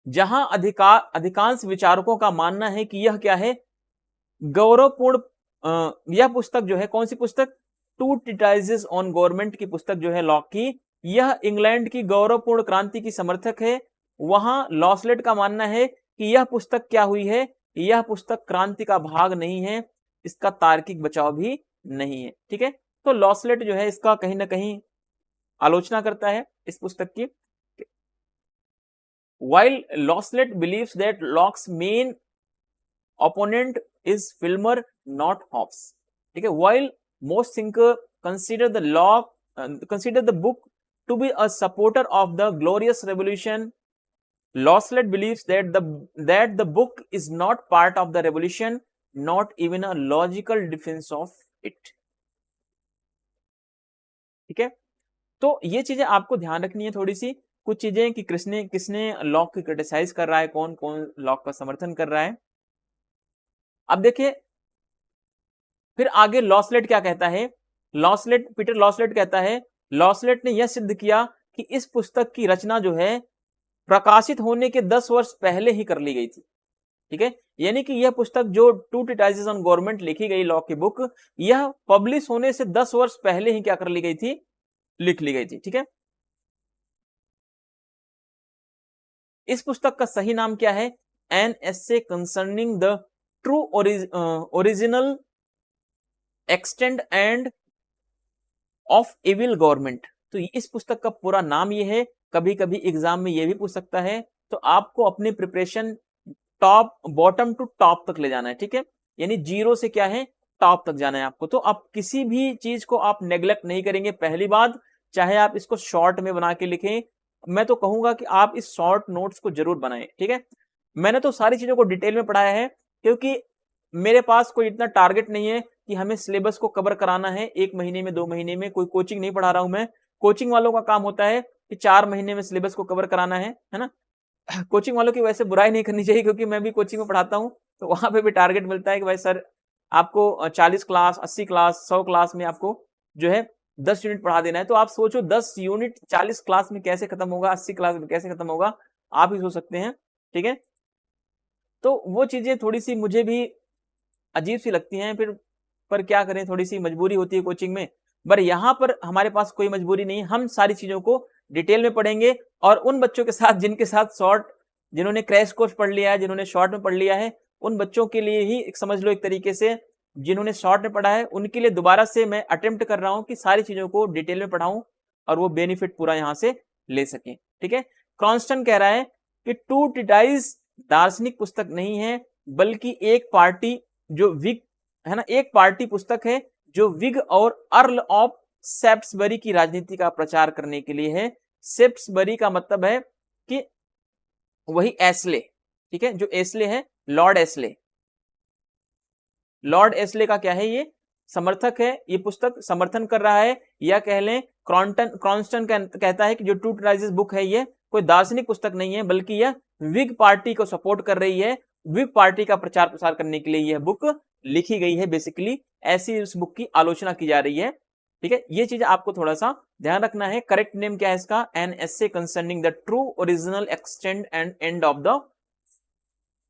जहां अधिकांश विचारकों का मानना है कि यह क्या है, गौरवपूर्ण, यह पुस्तक जो है, कौन सी पुस्तक, टू ट्रीटाइजेस ऑन गवर्नमेंट की पुस्तक जो है लॉक की, यह इंग्लैंड की गौरवपूर्ण क्रांति की समर्थक है। वहां लॉसलेट का मानना है कि यह पुस्तक क्या हुई है, यह पुस्तक क्रांति का भाग नहीं है, इसका तार्किक बचाव भी नहीं है। ठीक है, तो लॉसलेट जो है इसका कहीं ना कहीं आलोचना करता है इस पुस्तक की। While Loslet believes that Locke's main opponent is Filmer, not Hobbes. ठीक है, while most thinkers consider the book to be a supporter of the Glorious Revolution, Loslet believes that the book is not part of the revolution, not even a logical defense of it. ठीक है, तो ये चीजें आपको ध्यान रखनी है थोड़ी सी, कुछ चीजें कि किसने किसने लॉक को क्रिटिसाइज कर रहा है, कौन कौन लॉक का समर्थन कर रहा है। अब देखिए फिर आगे लॉसलेट क्या कहता है, पीटर लॉसलेट कहता है, लॉसलेट ने यह सिद्ध किया कि इस पुस्तक की रचना जो है प्रकाशित होने के 10 वर्ष पहले ही कर ली गई थी। ठीक है, यानी कि यह पुस्तक जो टू ट्रीटाइजेस ऑन गवर्नमेंट लिखी गई लॉक की बुक, यह पब्लिश होने से 10 वर्ष पहले ही क्या कर ली गई थी, लिख ली गई थी। ठीक है, इस पुस्तक का सही नाम क्या है, an essay concerning the true original extent and of evil government. तो इस पुस्तक का पूरा नाम ये है, कभी कभी एग्जाम में ये भी पूछ सकता है, तो आपको अपनी preparation top bottom to top तक ले जाना है। ठीक है, यानी जीरो से क्या है, टॉप तक जाना है आपको। तो आप किसी भी चीज को आप नेग्लेक्ट नहीं करेंगे। पहली बात, चाहे आप इसको शॉर्ट में बना के लिखें, मैं तो कहूंगा कि आप इस शॉर्ट नोट्स को जरूर बनाएं। ठीक है, मैंने तो सारी चीजों को डिटेल में पढ़ाया है, क्योंकि मेरे पास कोई इतना टारगेट नहीं है कि हमें सिलेबस को कवर कराना है 1 महीने में, 2 महीने में। कोई कोचिंग नहीं पढ़ा रहा हूं मैं, कोचिंग वालों का काम होता है कि 4 महीने में सिलेबस को कवर कराना है ना। कोचिंग वालों की वैसे बुराई नहीं करनी चाहिए, क्योंकि मैं भी कोचिंग में पढ़ाता हूं, तो वहां पे भी टारगेट मिलता है कि भाई सर आपको 40 क्लास, 80 क्लास, 100 क्लास में आपको जो है 10 यूनिट पढ़ा देना है। तो आप सोचो 10 यूनिट 40 क्लास में कैसे खत्म होगा, 80 क्लास में कैसे खत्म होगा, आप ही सोच सकते हैं। ठीक है, तो वो चीजें थोड़ी सी मुझे भी अजीब सी लगती हैं, फिर पर क्या करें, थोड़ी सी मजबूरी होती है कोचिंग में। पर यहाँ पर हमारे पास कोई मजबूरी नहीं, हम सारी चीजों को डिटेल में पढ़ेंगे, और उन बच्चों के साथ जिनके साथ शॉर्ट, जिन्होंने क्रैश कोर्स पढ़ लिया है, जिन्होंने शॉर्ट में पढ़ लिया है, उन बच्चों के लिए ही एक समझ लो एक तरीके से, जिन्होंने शॉर्ट में पढ़ा है उनके लिए दोबारा से मैं अटेम्प्ट कर रहा हूं कि सारी चीजों को डिटेल में पढ़ाऊं और वो बेनिफिट पूरा यहां से ले सके। ठीक है, क्रॉन्स्टन कह रहा है कि टू ट्रीटाइज दार्शनिक पुस्तक नहीं है, बल्कि एक पार्टी जो विग है ना, एक पार्टी पुस्तक है जो विग और अर्ल ऑफ सेप्सबरी की राजनीति का प्रचार करने के लिए है। सेप्सबरी का मतलब है कि वही एस्ले, ठीक है, जो एस्ले है, लॉर्ड एस्ले, लॉर्ड एस्ले का क्या है, ये समर्थक है, ये पुस्तक समर्थन कर रहा है। या कह लें क्रॉन्स्टन कहता है कि जो टू ट्राइजेस बुक है ये कोई दार्शनिक पुस्तक नहीं है, बल्कि यह विग पार्टी को सपोर्ट कर रही है, विग पार्टी का प्रचार प्रसार करने के लिए यह बुक लिखी गई है। बेसिकली ऐसी इस बुक की आलोचना की जा रही है। ठीक है, ये चीज आपको थोड़ा सा ध्यान रखना है। करेक्ट नेम क्या है इसका, an essay concerning the true original extent and end of the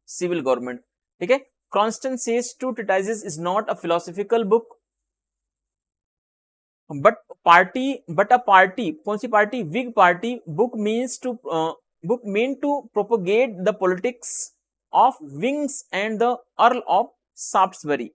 civil government. ठीक है, Constant says Two Treatises is not a philosophical book, but a party, कौन सी party, Whig party book meant to propagate the politics of Wings and the Earl of Shaftesbury।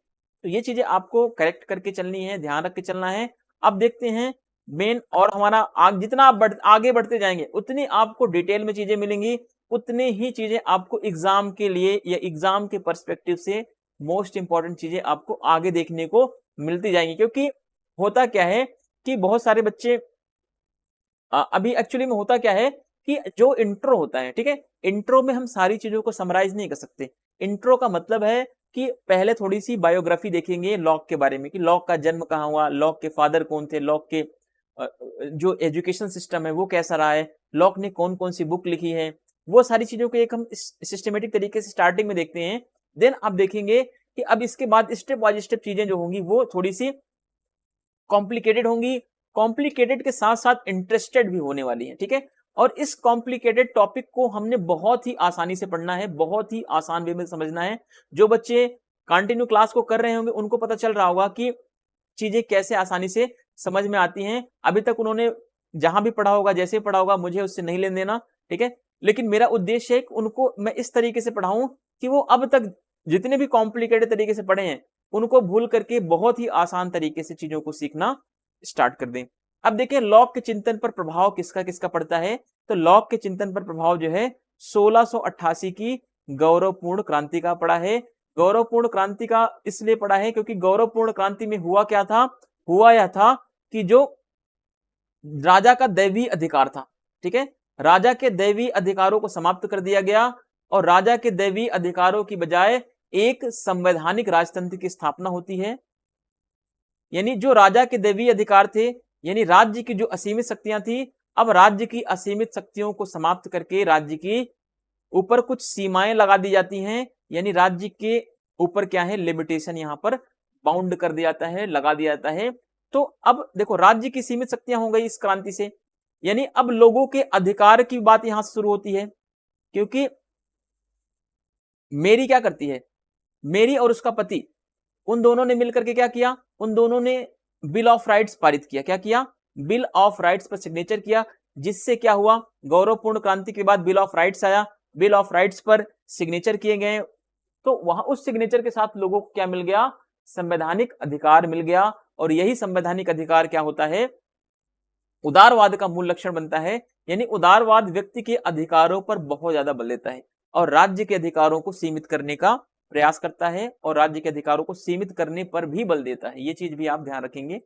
तो ये चीजें आपको correct करके चलनी है, ध्यान रख के चलना है। अब देखते हैं मेन, और हमारा जितना आप आगे बढ़ते जाएंगे उतनी आपको डिटेल में चीजें मिलेंगी, उतनी ही चीजें आपको एग्जाम के लिए या एग्जाम के पर्सपेक्टिव से मोस्ट इंपॉर्टेंट चीजें आपको आगे देखने को मिलती जाएंगी। क्योंकि होता क्या है कि बहुत सारे बच्चे अभी एक्चुअली में होता क्या है कि जो इंट्रो होता है, ठीक है, इंट्रो में हम सारी चीजों को समराइज नहीं कर सकते। इंट्रो का मतलब है कि पहले थोड़ी सी बायोग्राफी देखेंगे लॉक के बारे में, कि लॉक का जन्म कहाँ हुआ, लॉक के फादर कौन थे, लॉक के जो एजुकेशन सिस्टम है वो कैसा रहा है, लॉक ने कौन कौन सी बुक लिखी है, वो सारी चीजों को एक हम सिस्टमेटिक तरीके से स्टार्टिंग में देखते हैं। देन आप देखेंगे कि अब इसके बाद स्टेप बाय स्टेप चीजें जो होंगी वो थोड़ी सी कॉम्प्लिकेटेड होंगी, कॉम्प्लिकेटेड के साथ साथ इंटरेस्टेड भी होने वाली है, ठीक है। और इस कॉम्प्लिकेटेड टॉपिक को हमने बहुत ही आसानी से पढ़ना है, बहुत ही आसान वे में समझना है। जो बच्चे कंटिन्यू क्लास को कर रहे होंगे उनको पता चल रहा होगा कि चीजें कैसे आसानी से समझ में आती हैं। अभी तक उन्होंने जहां भी पढ़ा होगा, जैसे पढ़ा होगा, मुझे उससे नहीं लेने देना, ठीक है। लेकिन मेरा उद्देश्य है कि उनको मैं इस तरीके से पढ़ाऊं कि वो अब तक जितने भी कॉम्प्लिकेटेड तरीके से पढ़े हैं उनको भूल करके बहुत ही आसान तरीके से चीजों को सीखना स्टार्ट कर दें। अब देखें लॉक के चिंतन पर प्रभाव किसका किसका पड़ता है। तो लॉक के चिंतन पर प्रभाव जो है 1688 की गौरवपूर्ण क्रांति का पड़ा है। गौरवपूर्ण क्रांति का इसलिए पड़ा है क्योंकि गौरवपूर्ण क्रांति में हुआ क्या था, हुआ यह था कि जो राजा का दैवीय अधिकार था, ठीक है, राजा के दैवीय अधिकारों को समाप्त कर दिया गया और राजा के दैवीय अधिकारों की बजाय एक संवैधानिक राजतंत्र की स्थापना होती है। यानी जो राजा के दैवीय अधिकार थे, यानी राज्य की जो असीमित शक्तियां थी, अब राज्य की असीमित शक्तियों को समाप्त करके राज्य की ऊपर कुछ सीमाएं लगा दी जाती हैं। यानी राज्य के ऊपर क्या है, लिमिटेशन यहां पर बाउंड कर दिया जाता है, लगा दिया जाता है। तो अब देखो राज्य की सीमित शक्तियां हो गई इस क्रांति से, यानी अब लोगों के अधिकार की बात यहां से शुरू होती है। क्योंकि मेरी क्या करती है, मेरी और उसका पति, उन दोनों ने मिलकर के क्या किया, उन दोनों ने बिल ऑफ राइट्स पारित किया। क्या किया, बिल ऑफ राइट्स पर सिग्नेचर किया। जिससे क्या हुआ, गौरवपूर्ण क्रांति के बाद बिल ऑफ राइट्स आया, बिल ऑफ राइट्स पर सिग्नेचर किए गए, तो वहां उस सिग्नेचर के साथ लोगों को क्या मिल गया, संवैधानिक अधिकार मिल गया। और यही संवैधानिक अधिकार क्या होता है, उदारवाद का मूल लक्षण बनता है। यानी उदारवाद व्यक्ति के अधिकारों पर बहुत ज्यादा बल देता है और राज्य के अधिकारों को सीमित करने का प्रयास करता है और राज्य के अधिकारों को सीमित करने पर भी बल देता है। ये चीज भी आप ध्यान रखेंगे।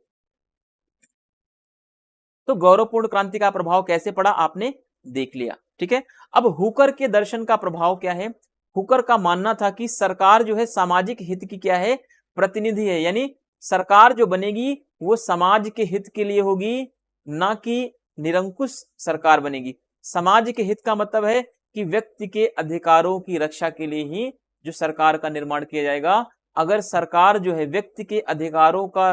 तो गौरवपूर्ण क्रांति का प्रभाव कैसे पड़ा आपने देख लिया, ठीक है। अब हुकर के दर्शन का प्रभाव क्या है। हुकर का मानना था कि सरकार जो है सामाजिक हित की क्या है, प्रतिनिधि है। यानी सरकार जो बनेगी वो समाज के हित के लिए होगी, ना कि निरंकुश सरकार बनेगी। समाज के हित का मतलब है कि व्यक्ति के अधिकारों की रक्षा के लिए ही जो सरकार का निर्माण किया जाएगा। अगर सरकार जो है व्यक्ति के अधिकारों का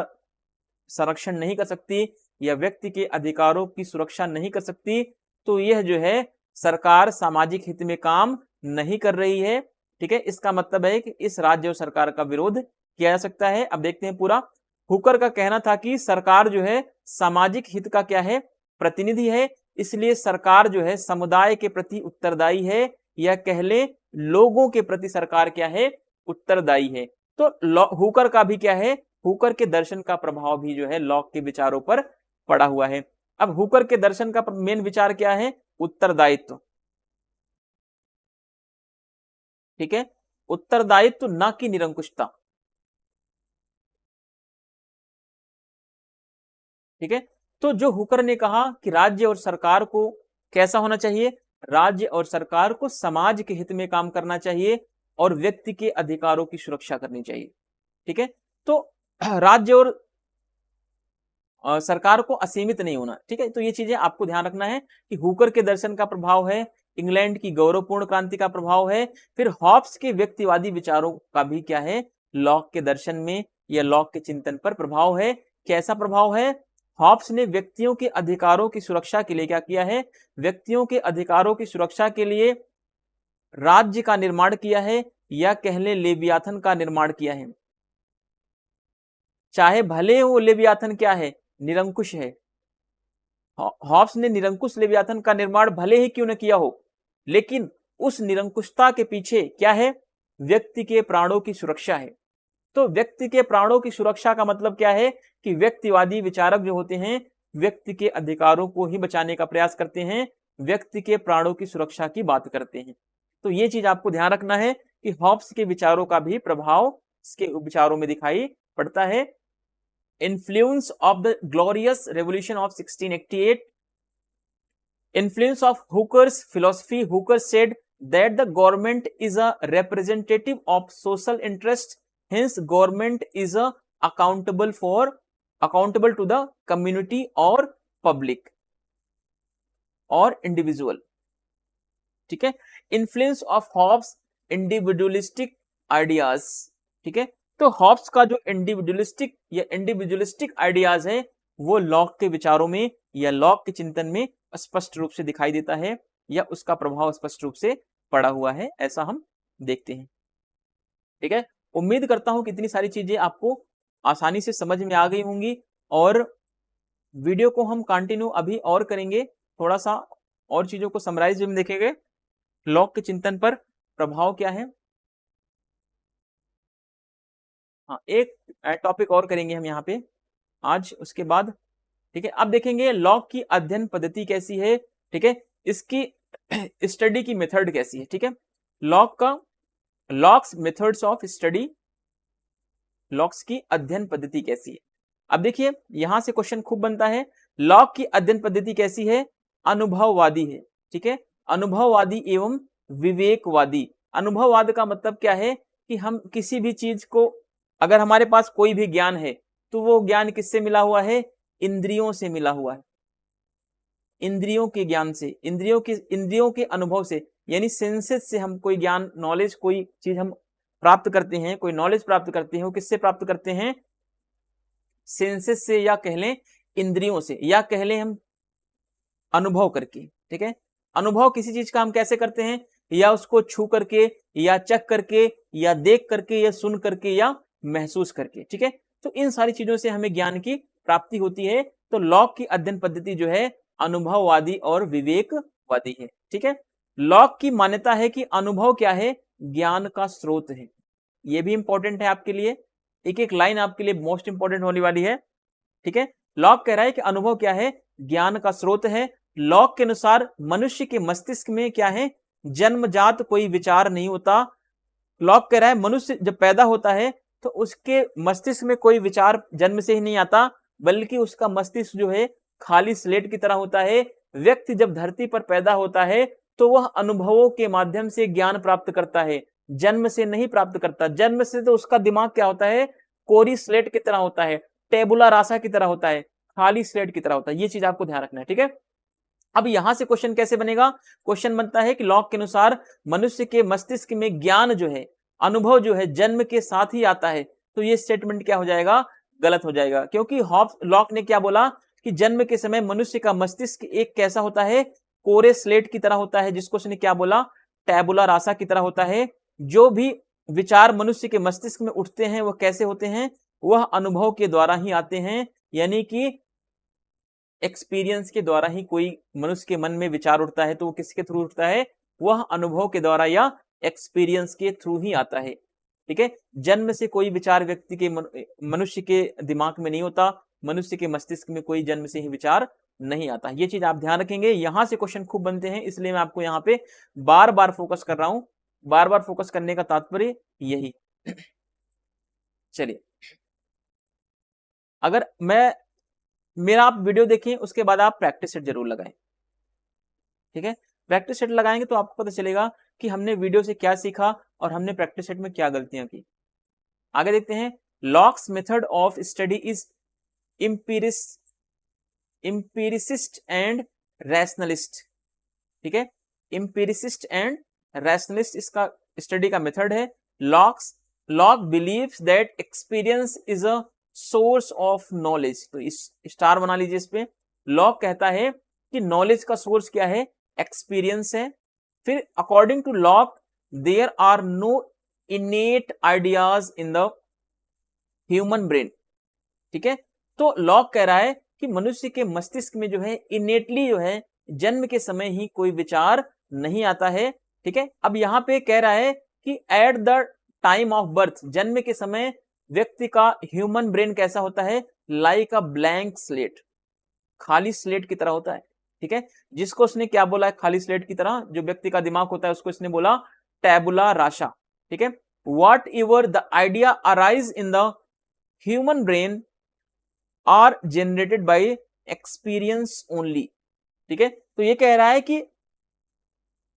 संरक्षण नहीं कर सकती या व्यक्ति के अधिकारों की सुरक्षा नहीं कर सकती, तो यह जो है सरकार सामाजिक हित में काम नहीं कर रही है, ठीक है। इसका मतलब है कि इस राज्य और सरकार का विरोध किया जा सकता है। अब देखते हैं पूरा। हुकर का कहना था कि सरकार जो है सामाजिक हित का क्या है, प्रतिनिधि है, इसलिए सरकार जो है समुदाय के प्रति उत्तरदायी है, या कह ले लोगों के प्रति सरकार क्या है, उत्तरदायी है। तो हुकर का भी क्या है, हुकर के दर्शन का प्रभाव भी जो है लॉक के विचारों पर पड़ा हुआ है। अब हुकर के दर्शन का मेन विचार क्या है, उत्तरदायित्व, ठीक है, उत्तरदायित्व ना कि निरंकुशता, ठीक है। तो जो हुकर ने कहा कि राज्य और सरकार को कैसा होना चाहिए, राज्य और सरकार को समाज के हित में काम करना चाहिए और व्यक्ति के अधिकारों की सुरक्षा करनी चाहिए, ठीक है। तो राज्य और सरकार को असीमित नहीं होना, ठीक है। तो ये चीजें आपको ध्यान रखना है कि हुकर के दर्शन का प्रभाव है, इंग्लैंड की गौरवपूर्ण क्रांति का प्रभाव है, फिर हॉब्स के व्यक्तिवादी विचारों का भी क्या है, लॉक के दर्शन में या लॉक के चिंतन पर प्रभाव है। कैसा प्रभाव है, हॉब्स ने व्यक्तियों के अधिकारों की सुरक्षा के लिए क्या किया है, व्यक्तियों के अधिकारों की सुरक्षा के लिए राज्य का निर्माण किया है, या कह ले लेवियाथन का निर्माण किया है। चाहे भले वो लेवियाथन क्या है, निरंकुश है। हॉब्स ने निरंकुश लेवियाथन का निर्माण भले ही क्यों न किया हो, लेकिन उस निरंकुशता के पीछे क्या है, व्यक्ति के प्राणों की सुरक्षा है। तो व्यक्ति के प्राणों की सुरक्षा का मतलब क्या है कि व्यक्तिवादी विचारक जो होते हैं व्यक्ति के अधिकारों को ही बचाने का प्रयास करते हैं, व्यक्ति के प्राणों की सुरक्षा की बात करते हैं। तो ये चीज आपको ध्यान रखना है कि हॉब्स के विचारों का भी प्रभाव इसके विचारों में दिखाई पड़ता है। Influence of the glorious revolution of 1688, influence of Hooker's philosophy. Hooker said that the government is a representative of social interest, hence government is accountable to the community or public or individual. ठीक है। Influence of Hobbes individualistic ideas, ठीक है। तो Hobbs का जो individualistic ideas है वो lock के विचारों में या लॉक के चिंतन में स्पष्ट रूप से दिखाई देता है या उसका प्रभाव स्पष्ट रूप से पड़ा हुआ है, ऐसा हम देखते हैं। ठीक है, उम्मीद करता हूं कि इतनी सारी चीजें आपको आसानी से समझ में आ गई होंगी और वीडियो को हम कंटिन्यू अभी और करेंगे, थोड़ा सा और चीजों को समराइज में देखेंगे। लॉक के चिंतन पर प्रभाव क्या है, हाँ एक टॉपिक और करेंगे हम यहाँ पे आज, उसके बाद ठीक है। अब देखेंगे लॉक की अध्ययन पद्धति कैसी है, ठीक है, इसकी स्टडी की मेथड कैसी है। ठीक है, locks methods of study, locks की अध्ययन पद्धति कैसी है। अब देखिए यहां से क्वेश्चन खूब बनता है, लॉक की अध्ययन पद्धति कैसी है, अनुभववादी है। ठीक है, अनुभववादी एवं विवेकवादी। अनुभववाद का मतलब क्या है कि हम किसी भी चीज को, अगर हमारे पास कोई भी ज्ञान है तो वो ज्ञान किससे मिला हुआ है, इंद्रियों से मिला हुआ है, इंद्रियों के ज्ञान से, इंद्रियों के अनुभव से, यानी सेंसेस से हम कोई ज्ञान, नॉलेज, कोई चीज हम प्राप्त करते हैं, कोई नॉलेज प्राप्त करते हैं, वो किससे प्राप्त करते हैं, सेंसेस से, या कह लें इंद्रियों से, या कह लें हम अनुभव करके। ठीक है, अनुभव किसी चीज का हम कैसे करते हैं, या उसको छू करके, या चख करके, या देख करके, या सुन करके, या महसूस करके। ठीक है, तो इन सारी चीजों से हमें ज्ञान की प्राप्ति होती है। तो लॉक की अध्ययन पद्धति जो है अनुभववादी और विवेकवादी है। ठीक है, लॉक की मान्यता है कि अनुभव क्या है, ज्ञान का स्रोत है। यह भी इंपॉर्टेंट है आपके लिए, एक एक लाइन आपके लिए मोस्ट इंपॉर्टेंट होने वाली है। ठीक है, लॉक कह रहा है कि अनुभव क्या है, ज्ञान का स्रोत है। लॉक के अनुसार मनुष्य के मस्तिष्क में क्या है, जन्मजात कोई विचार नहीं होता। लॉक कह रहा है मनुष्य जब पैदा होता है तो उसके मस्तिष्क में कोई विचार जन्म से ही नहीं आता, बल्कि उसका मस्तिष्क जो है खाली स्लेट की तरह होता है। व्यक्ति जब धरती पर पैदा होता है तो वह अनुभवों के माध्यम से ज्ञान प्राप्त करता है, जन्म से नहीं प्राप्त करता। जन्म से तो उसका दिमाग क्या होता है, कोरी स्लेट की तरह होता है, टेबुला रासा की तरह होता है, खाली स्लेट की तरह होता है। ये चीज आपको ध्यान रखना है। ठीक है, अब यहां से क्वेश्चन कैसे बनेगा, क्वेश्चन बनता है कि लॉक के अनुसार मनुष्य के मस्तिष्क में ज्ञान जो है, अनुभव जो है, जन्म के साथ ही आता है। तो ये स्टेटमेंट क्या हो जाएगा, गलत हो जाएगा, क्योंकि लॉक ने क्या बोला कि जन्म के समय मनुष्य का मस्तिष्क एक कैसा होता है, कोरे स्लेट की तरह होता है, जिसको उसने क्या बोला, टैबुला रासा की तरह होता है। जो भी विचार मनुष्य के मस्तिष्क में उठते हैं वह कैसे होते हैं, वह अनुभव के द्वारा ही आते हैं, यानी कि एक्सपीरियंस के द्वारा ही कोई मनुष्य के मन में विचार उठता है तो वो किसके थ्रू उठता है, वह अनुभव के द्वारा या एक्सपीरियंस के थ्रू ही आता है। ठीक है, जन्म से कोई विचार व्यक्ति के मनुष्य के दिमाग में नहीं होता, मनुष्य के मस्तिष्क में कोई जन्म से ही विचार नहीं आता। ये चीज आप ध्यान रखेंगे, यहां से क्वेश्चन खूब बनते हैं, इसलिए मैं आपको यहाँ पे बार बार फोकस कर रहा हूं। बार बार फोकस करने का तात्पर्य यही। चलिए, अगर मेरा आप वीडियो देखें उसके बाद आप प्रैक्टिस सेट जरूर लगाएं। ठीक है, प्रैक्टिस सेट लगाएंगे तो आपको पता चलेगा कि हमने वीडियो से क्या सीखा और हमने प्रैक्टिस सेट में क्या गलतियां की। आगे देखते हैं, Locke's method of study is empiricist and rationalist. ठीक है, एम्पिरिसिस्ट एंड रैशनलिस्ट इसका स्टडी का मेथड है। Locke believes that experience is a source of knowledge. तो इस स्टार बना लीजिए इस पे। लॉक कहता है कि नॉलेज का सोर्स क्या है, एक्सपीरियंस है। फिर according to Locke there are no innate ideas in the human brain. ठीक है, तो लॉक कह रहा है कि मनुष्य के मस्तिष्क में जो है इनेटली जो है जन्म के समय ही कोई विचार नहीं आता है। ठीक है, अब यहां पे कह रहा है कि at the time of birth, जन्म के समय व्यक्ति का ह्यूमन ब्रेन कैसा होता है, लाइक अ ब्लैंक स्लेट, खाली स्लेट की तरह होता है, ठीक है। जिसको उसने क्या बोला है, खाली स्लेट की तरह जो व्यक्ति का दिमाग होता है उसको इसने बोला टैबुला राशा, ठीक है। Whatever the idea arise in the human brain are generated by experience only, ठीक है। तो ये कह रहा है कि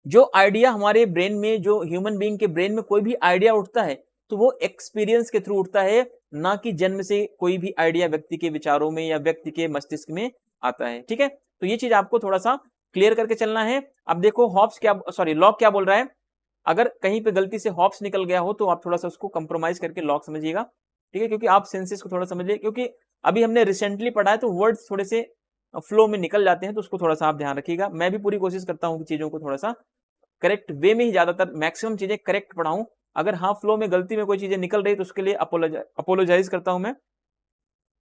जो आइडिया हमारे ब्रेन में, जो ह्यूमन बीइंग के ब्रेन में कोई भी आइडिया उठता है तो वो एक्सपीरियंस के थ्रू उठता है, ना कि जन्म से कोई भी आइडिया व्यक्ति के विचारों में या व्यक्ति के मस्तिष्क में आता है, ठीक है। तो ये चीज आपको थोड़ा सा क्लियर करके चलना है। अब देखो हॉब्स क्या, सॉरी लॉक क्या बोल रहा है, अगर कहीं पे गलती से हॉब्स निकल गया हो तो आप थोड़ा सा उसको कंप्रोमाइज करके लॉक समझिएगा, ठीक है, क्योंकि आप सेंसेस को थोड़ा समझिए, क्योंकि अभी हमने रिसेंटली पढ़ा है तो वर्ड्स थोड़े से फ्लो में निकल जाते हैं, तो उसको थोड़ा सा आप ध्यान रखिएगा। मैं भी पूरी कोशिश करता हूँ कि चीजों को थोड़ा सा करेक्ट वे में ही ज्यादातर मैक्सिमम चीजें करेक्ट पढ़ाऊं। अगर हाँ फ्लो में गलती में कोई चीजें निकल रही तो उसके लिए अपोलोजाइज करता हूं मैं,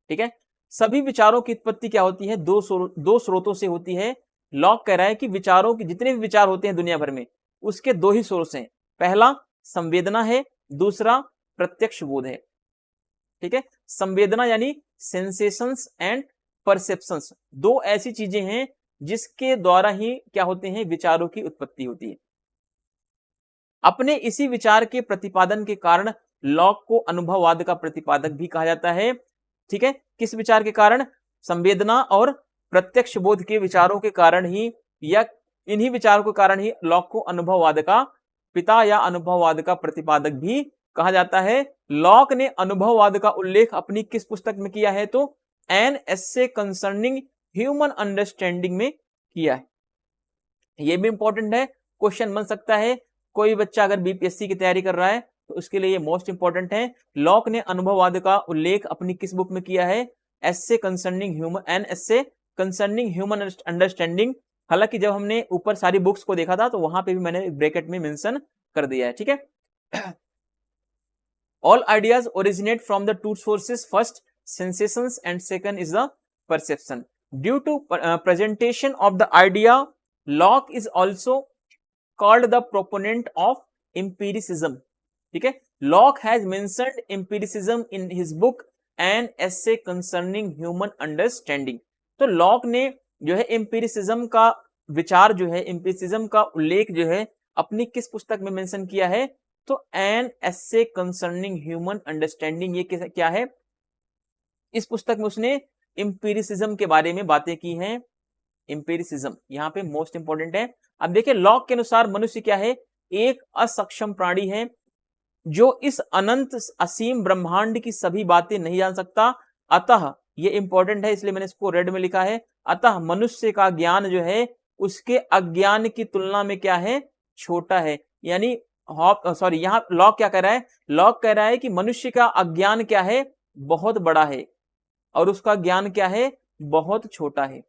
ठीक है। सभी विचारों की उत्पत्ति क्या होती है, दो स्रोतों से होती है। लॉक कह रहा है कि विचारों की, जितने भी विचार होते हैं दुनिया भर में, उसके दो ही सोर्स हैं, पहला संवेदना है, दूसरा प्रत्यक्ष बोध है, ठीक है। संवेदना यानी सेंसेशंस एंड परसेप्शंस, दो ऐसी चीजें हैं जिसके द्वारा ही क्या होते हैं, विचारों की उत्पत्ति होती है। अपने इसी विचार के प्रतिपादन के कारण लॉक को अनुभववाद का प्रतिपादक भी कहा जाता है, ठीक है। किस विचार के कारण, संवेदना और प्रत्यक्ष बोध के विचारों के कारण ही, या इन्हीं विचारों के कारण ही लॉक को अनुभववाद का पिता या अनुभववाद का प्रतिपादक भी कहा जाता है। लॉक ने अनुभववाद का उल्लेख अपनी किस पुस्तक में किया है, तो एन एस्से कंसर्निंग ह्यूमन अंडरस्टैंडिंग में किया है। ये भी इंपॉर्टेंट है, क्वेश्चन बन सकता है, कोई बच्चा अगर बीपीएससी की तैयारी कर रहा है तो उसके लिए ये मोस्ट इंपॉर्टेंट है। लॉक ने अनुभववाद का उल्लेख अपनी किस बुक में किया है, एस्से कंसर्निंग ह्यूमन, एन एस्से कंसर्निंग ह्यूमन अंडरस्टैंडिंग। हालांकि जब हमने ऊपर सारी बुक्स को देखा था तो वहां पे भी मैंने ब्रैकेट में मेंशन कर दिया है, ठीक है। All ideas originate from the two sources, first sensations and second is the perception. Due to presentation of the idea, Locke is also called the proponent of empiricism, ठीक है। Locke has mentioned empiricism in his book An Essay Concerning Human Understanding. तो lock ने जो है empiricism का विचार, जो है एम्पिरिसिज्म का उल्लेख जो है अपनी किस पुस्तक में मेंशन किया है, तो एन एस्से कंसर्निंग ह्यूमन अंडरस्टैंडिंग, ये क्या है, इस पुस्तक में उसने एम्पिरिसिज्म के बारे में बातें की हैं। एम्पिरिसिज्म यहाँ पे मोस्ट इंपॉर्टेंट है। अब देखिए लॉक के अनुसार मनुष्य क्या है, एक असक्षम प्राणी है जो इस अनंत असीम ब्रह्मांड की सभी बातें नहीं जान सकता। अतः ये इंपॉर्टेंट है, इसलिए मैंने इसको रेड में लिखा है, अतः मनुष्य का ज्ञान जो है उसके अज्ञान की तुलना में क्या है, छोटा है। यानी सॉरी यहाँ लॉक क्या कह रहा है, लॉक कह रहा है कि मनुष्य का अज्ञान क्या है, बहुत बड़ा है, और उसका ज्ञान क्या है, बहुत छोटा है।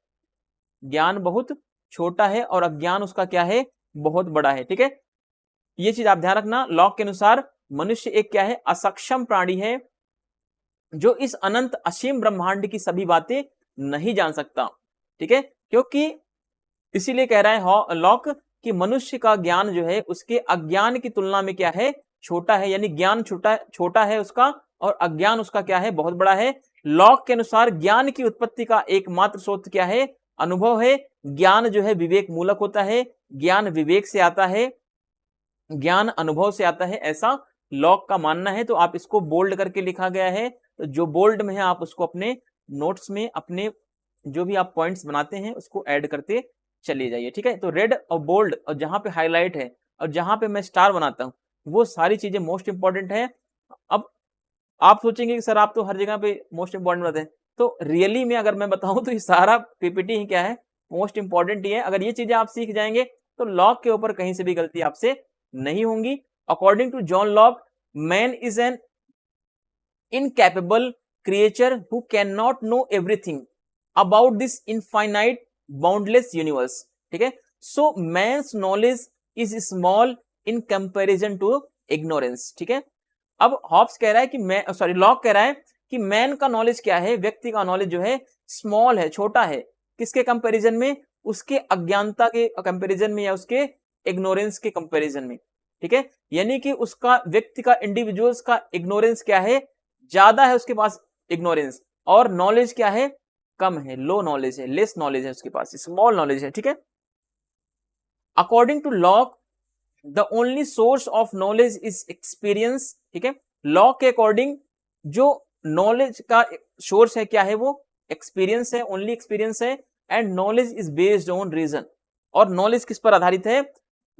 ज्ञान बहुत छोटा है और अज्ञान उसका क्या है, बहुत बड़ा है, ठीक है। ये चीज आप ध्यान रखना। लॉक के अनुसार मनुष्य एक क्या है, असक्षम प्राणी है जो इस अनंत असीम ब्रह्मांड की सभी बातें नहीं जान सकता, ठीक है। क्योंकि इसीलिए कह रहा है लॉक कि मनुष्य का ज्ञान जो है उसके अज्ञान की तुलना में क्या है, छोटा है। यानी ज्ञान छोटा है उसका और अज्ञान उसका क्या है, बहुत बड़ा है। लॉक के अनुसार ज्ञान की उत्पत्ति का एकमात्र स्रोत क्या है, अनुभव है। ज्ञान जो है विवेक मूलक होता है, ज्ञान विवेक से आता है, ज्ञान अनुभव से आता है, ऐसा लॉक का मानना है। तो आप इसको बोल्ड करके लिखा गया है, तो जो बोल्ड में है आप उसको अपने नोट्स में, अपने जो भी आप पॉइंट्स बनाते हैं उसको ऐड करते चलिए जाइए, ठीक है। तो रेड और बोल्ड और जहां पे हाईलाइट है और जहां पे मैं स्टार बनाता हूं वो सारी चीजें मोस्ट इंपॉर्टेंट है। अब आप सोचेंगे कि सर आप तो हर जगह पे मोस्ट इंपॉर्टेंट बताते हैं, तो रियली में अगर मैं बताऊं तो ये सारा पीपीटी ही क्या है, मोस्ट इंपॉर्टेंट ही है। अगर ये चीजें आप सीख जाएंगे तो लॉक के ऊपर कहीं से भी गलती आपसे नहीं होंगी। According to John Locke, man is an incapable creature who can not know everything about this infinite boundless universe, ठीक है। So man's knowledge is small in comparison to ignorance, ठीक है। अब हॉब्स कह रहा है कि लॉक कह रहा है कि मैन का नॉलेज क्या है, व्यक्ति का नॉलेज जो है स्मॉल है, छोटा है, किसके कंपैरिजन में, उसके अज्ञानता के कंपैरिजन में या उसके इग्नोरेंस के कंपैरिजन में, ठीक है। यानी कि उसका व्यक्ति का, इंडिविजुअल्स का इग्नोरेंस क्या है, ज्यादा है उसके पास इग्नोरेंस, और नॉलेज क्या है, कम है, लो नॉलेज है, लेस नॉलेज है उसके पास, स्मॉल नॉलेज है, ठीक है। According to Locke the only source of knowledge is experience, ठीक है। लॉक के अकॉर्डिंग जो नॉलेज का सोर्स है क्या है, वो एक्सपीरियंस है, ओनली एक्सपीरियंस है, and knowledge is based on reason, और नॉलेज किस पर आधारित है,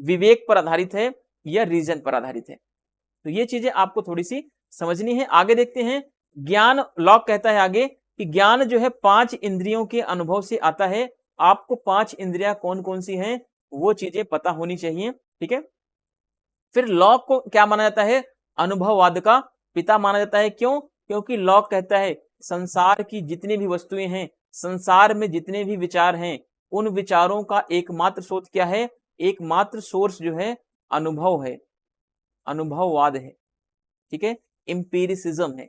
विवेक पर आधारित है या रीजन पर आधारित है। तो ये चीजें आपको थोड़ी सी समझनी है। आगे देखते हैं, ज्ञान, लॉक कहता है आगे कि ज्ञान जो है 5 इंद्रियों के अनुभव से आता है। आपको 5 इंद्रियां कौन कौन सी हैं वो चीजें पता होनी चाहिए, ठीक है। फिर लॉक को क्या माना जाता है, अनुभववाद का पिता माना जाता है। क्यों? क्योंकि लॉक कहता है संसार की जितनी भी वस्तुएं हैं, संसार में जितने भी विचार हैं, उन विचारों का एकमात्र स्रोत क्या है, एकमात्र सोर्स जो है अनुभव है, अनुभववाद है, ठीक है, एम्पिरिसिज्म है।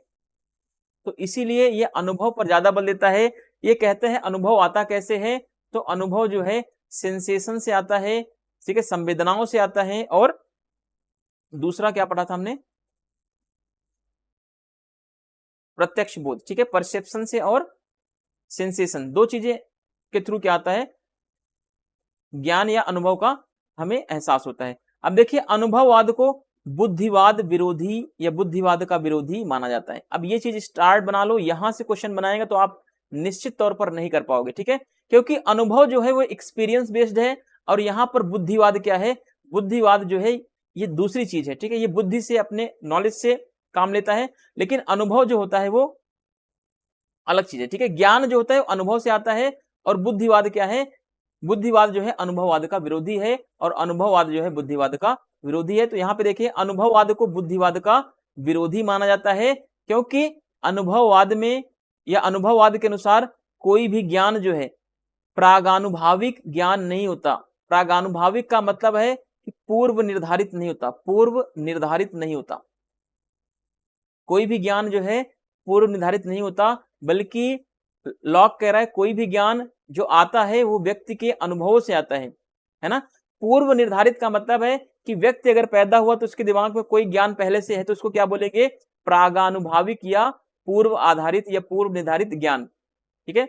तो इसीलिए ये अनुभव पर ज्यादा बल देता है। ये कहते हैं अनुभव आता कैसे है, तो अनुभव जो है सेंसेशन से आता है, ठीक है, संवेदनाओं से आता है, और दूसरा क्या पढ़ा था हमने, प्रत्यक्ष बोध, ठीक है, परसेप्शन से और सेंसेशन, दो चीजें के थ्रू क्या आता है, ज्ञान या अनुभव का हमें एहसास होता है। अब देखिए अनुभववाद को बुद्धिवाद विरोधी या बुद्धिवाद का विरोधी माना जाता है। अब ये चीज स्टार्ट बना लो, यहां से क्वेश्चन बनाएगा तो आप निश्चित तौर पर नहीं कर पाओगे, ठीक है, क्योंकि अनुभव जो है वो एक्सपीरियंस बेस्ड है, और यहाँ पर बुद्धिवाद क्या है, बुद्धिवाद जो है ये दूसरी चीज है, ठीक है, ये बुद्धि से, अपने नॉलेज से काम लेता है, लेकिन अनुभव जो होता है वो अलग चीज है, ठीक है। ज्ञान जो होता है वो अनुभव से आता है, और बुद्धिवाद क्या है, बुद्धिवाद जो है अनुभववाद का विरोधी है, और अनुभववाद जो है बुद्धिवाद का विरोधी है। तो यहाँ पे देखिए अनुभववाद को बुद्धिवाद का विरोधी माना जाता है, क्योंकि अनुभववाद में या अनुभववाद के अनुसार कोई भी ज्ञान जो है प्रागानुभाविक ज्ञान नहीं होता। प्रागानुभाविक का मतलब है कि पूर्व निर्धारित नहीं होता, पूर्व निर्धारित नहीं होता, कोई भी ज्ञान जो है पूर्व निर्धारित नहीं होता, बल्कि लॉक कह रहा है कोई भी ज्ञान जो आता है वो व्यक्ति के अनुभवों से आता है ना। पूर्व निर्धारित का मतलब है कि व्यक्ति अगर पैदा हुआ तो उसके दिमाग में कोई ज्ञान पहले से है, तो उसको क्या बोलेंगे, प्रागानुभाविक या पूर्व आधारित या पूर्व निर्धारित ज्ञान, ठीक है।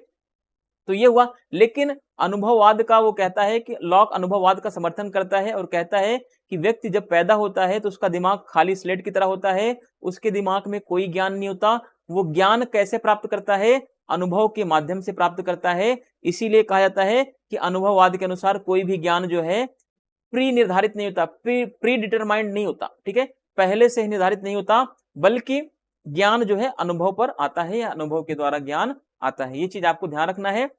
तो ये हुआ, लेकिन अनुभववाद का वो कहता है कि लॉक अनुभववाद का समर्थन करता है और कहता है कि व्यक्ति जब पैदा होता है तो उसका दिमाग खाली स्लेट की तरह होता है, उसके दिमाग में कोई ज्ञान नहीं होता। वो ज्ञान कैसे प्राप्त करता है, अनुभव के माध्यम से प्राप्त करता है। इसीलिए कहा जाता है कि अनुभववाद के अनुसार कोई भी ज्ञान जो है प्री निर्धारित नहीं होता, प्री डिटरमाइंड नहीं होता, ठीक है, पहले से ही निर्धारित नहीं होता, बल्कि ज्ञान जो है अनुभव पर आता है या अनुभव के द्वारा ज्ञान आता है। ये चीज आपको ध्यान रखना है।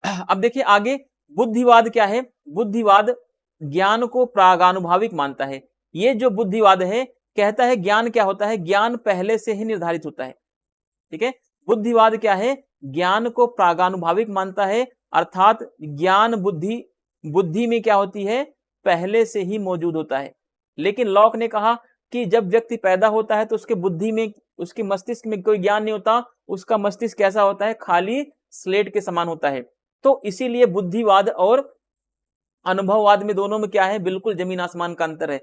अब देखिए आगे बुद्धिवाद क्या है, बुद्धिवाद ज्ञान को प्रागानुभाविक मानता है। ये जो बुद्धिवाद है कहता है ज्ञान क्या होता है, ज्ञान पहले से ही निर्धारित होता है, ठीक है। बुद्धिवाद क्या है, ज्ञान को प्रागानुभाविक मानता है, अर्थात ज्ञान बुद्धि, बुद्धि में क्या होती है, पहले से ही मौजूद होता है। लेकिन लॉक ने कहा कि जब व्यक्ति पैदा होता है तो उसके बुद्धि में, उसके मस्तिष्क में कोई ज्ञान नहीं होता, उसका मस्तिष्क कैसा होता है, खाली स्लेट के समान होता है। तो इसीलिए बुद्धिवाद और अनुभववाद में, दोनों में क्या है, बिल्कुल जमीन आसमान का अंतर है।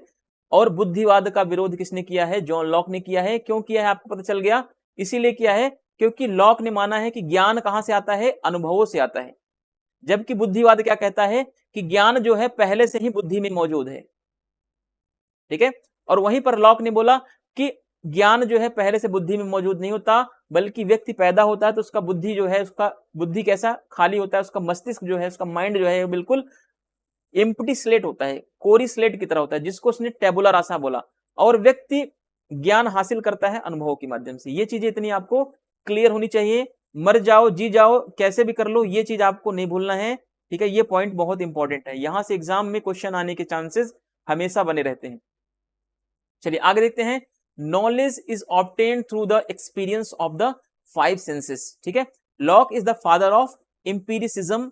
और बुद्धिवाद का विरोध किसने किया है, जॉन लॉक ने किया है। क्यों किया है आपको पता चल गया, इसीलिए किया है क्योंकि लॉक ने माना है कि ज्ञान कहां से आता है, अनुभवों से आता है, जबकि बुद्धिवाद क्या कहता है कि ज्ञान जो है पहले से ही बुद्धि में मौजूद है, ठीक है। और वहीं पर लॉक ने बोला कि ज्ञान जो है पहले से बुद्धि में मौजूद नहीं होता, बल्कि व्यक्ति पैदा होता है तो उसका बुद्धि जो है, उसका बुद्धि कैसा, खाली होता है, उसका मस्तिष्क जो है, उसका माइंड जो है बिल्कुल एम्प्टी स्लेट होता है, कोरी स्लेट की तरह होता है, जिसको उसने टेबुला रासा बोला। और व्यक्ति ज्ञान हासिल करता है अनुभवों के माध्यम से। ये चीजें इतनी आपको क्लियर होनी चाहिए। मर जाओ जी जाओ कैसे भी कर लो, ये चीज आपको नहीं भूलना है, ठीक है। ये पॉइंट बहुत इंपॉर्टेंट है, यहां से एग्जाम में क्वेश्चन आने के चांसेस हमेशा बने रहते हैं। चलिए आगे देखते हैं, knowledge is obtained through the experience of the 5 senses, ठीक है। Locke is the father of empiricism.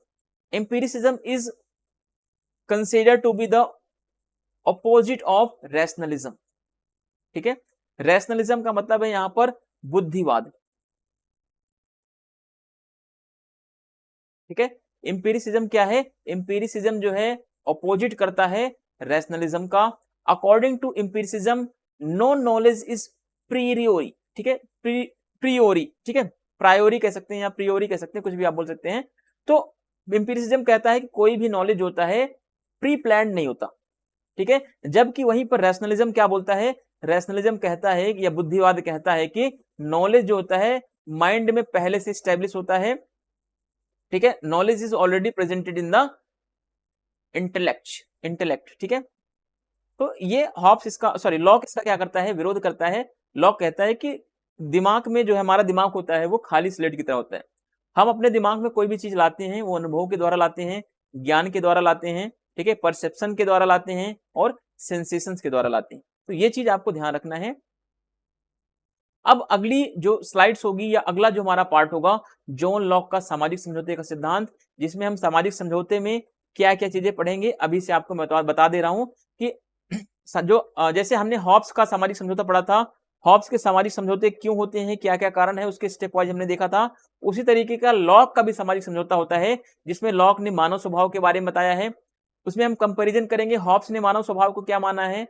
Empiricism is considered to be the opposite of rationalism, ठीक है। रैशनलिज्म का मतलब है यहां पर बुद्धिवाद, ठीक है। एम्पिरिसिज्म क्या है, एम्पिरिसिज्म जो है ऑपोजिट करता है रैशनलिज्म का। According to empiricism no knowledge is a priori, ठीक है, प्रियोरी, ठीक है, प्रायोरी कह सकते हैं या प्रियोरी कह सकते हैं, कुछ भी आप बोल सकते हैं। तो एम्पिरिसिज्म कहता है कि कोई भी नॉलेज होता है प्री प्लान्ड नहीं होता, ठीक है, जबकि वहीं पर रैशनलिज्म क्या बोलता है, रैशनलिज्म कहता है या बुद्धिवाद कहता है कि नॉलेज जो होता है माइंड में पहले से स्टैब्लिश होता है, ठीक है, knowledge is already presented in the intellect, ठीक है। तो ये हॉब्स इसका लॉक इसका क्या करता है, विरोध करता है। लॉक कहता है कि दिमाग में जो है हमारा दिमाग होता है वो खाली स्लेट की तरह होता है। हम अपने दिमाग में कोई भी चीज लाते हैं वो अनुभव के द्वारा लाते हैं, ज्ञान के द्वारा लाते हैं, ठीक है, परसेप्शन के द्वारा लाते हैं और सेंसेशंस के द्वारा लाते हैं। तो ये चीज आपको ध्यान रखना है। अब अगली जो स्लाइड्स होगी या अगला जो हमारा पार्ट होगा, जॉन लॉक का सामाजिक समझौते का सिद्धांत, जिसमें हम सामाजिक समझौते में क्या क्या चीजें पढ़ेंगे अभी से आपको मैं बता दे रहा हूं कि जो जैसे हमने हॉब्स का सामाजिक समझौता पढ़ा था, हॉब्स के सामाजिक समझौते क्यों होते हैं, क्या क्या कारण है, उसके स्टेप वाइज हमने देखा था। उसी तरीके का लॉक का भी सामाजिक समझौता होता है, जिसमें लॉक ने मानव स्वभाव के बारे में बताया है। उसमें हम कंपैरिजन करेंगे, हॉब्स ने मानव स्वभाव को क्या माना है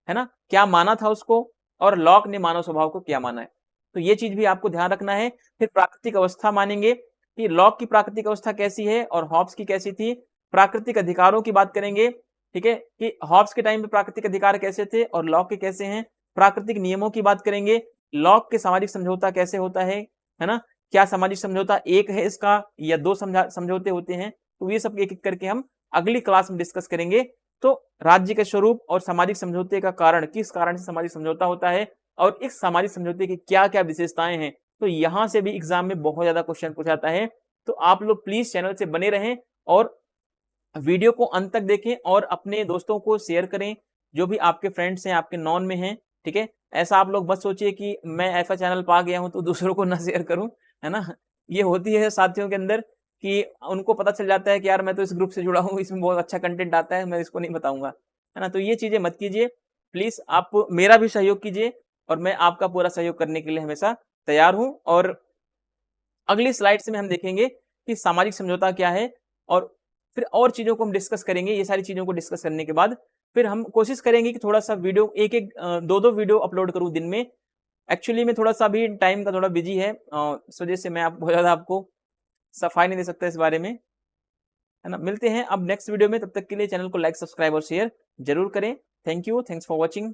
ना, क्या माना था उसको, और लॉक ने मानव स्वभाव को क्या माना है। तो ये चीज भी आपको ध्यान रखना है। फिर प्राकृतिक अवस्था मानेंगे कि लॉक की प्राकृतिक अवस्था कैसी है और हॉब्स की कैसी थी। प्राकृतिक अधिकारों की बात करेंगे, ठीक है, कि हॉब्स के टाइम पे प्राकृतिक अधिकार कैसे थे और लॉक के कैसे हैं। प्राकृतिक नियमों की बात करेंगे, लॉक के सामाजिक समझौता कैसे होता है ना, क्या सामाजिक समझौता एक है इसका या दो समझौते होते हैं। तो ये सब एक एक करके हम अगली क्लास में डिस्कस करेंगे। तो राज्य के स्वरूप और सामाजिक समझौते का कारण, किस कारण से सामाजिक समझौता होता है और इस सामाजिक समझौते की क्या क्या विशेषताएं हैं, तो यहां से भी एग्जाम में बहुत ज्यादा क्वेश्चन पूछा जाता है। तो आप लोग प्लीज चैनल से बने रहें और वीडियो को अंत तक देखें और अपने दोस्तों को शेयर करें, जो भी आपके फ्रेंड्स हैं, आपके नॉन में हैं, ठीक है। ऐसा आप लोग मत सोचिए कि मैं ऐसा चैनल पा गया हूं तो दूसरों को ना शेयर करूं, है ना। ये होती है साथियों के अंदर कि उनको पता चल जाता है कि यार मैं तो इस ग्रुप से जुड़ा हूं, इसमें बहुत अच्छा कंटेंट आता है, मैं इसको नहीं बताऊंगा, है ना। तो ये चीजें मत कीजिए प्लीज, आप मेरा भी सहयोग कीजिए और मैं आपका पूरा सहयोग करने के लिए हमेशा तैयार हूं। और अगली स्लाइड्स में हम देखेंगे कि सामाजिक समझौता क्या है और फिर और चीजों को हम डिस्कस करेंगे। ये सारी चीजों को डिस्कस करने के बाद फिर हम कोशिश करेंगे कि थोड़ा सा वीडियो एक एक दो वीडियो अपलोड करूं दिन में। एक्चुअली में थोड़ा सा अभी टाइम का थोड़ा बिजी है, इस वजह से मैं बहुत ज्यादा आपको सफाई नहीं दे सकता इस बारे में, है ना। मिलते हैं अब नेक्स्ट वीडियो में, तब तक के लिए चैनल को लाइक, सब्सक्राइब और शेयर जरूर करें। Thank you, thanks for watching.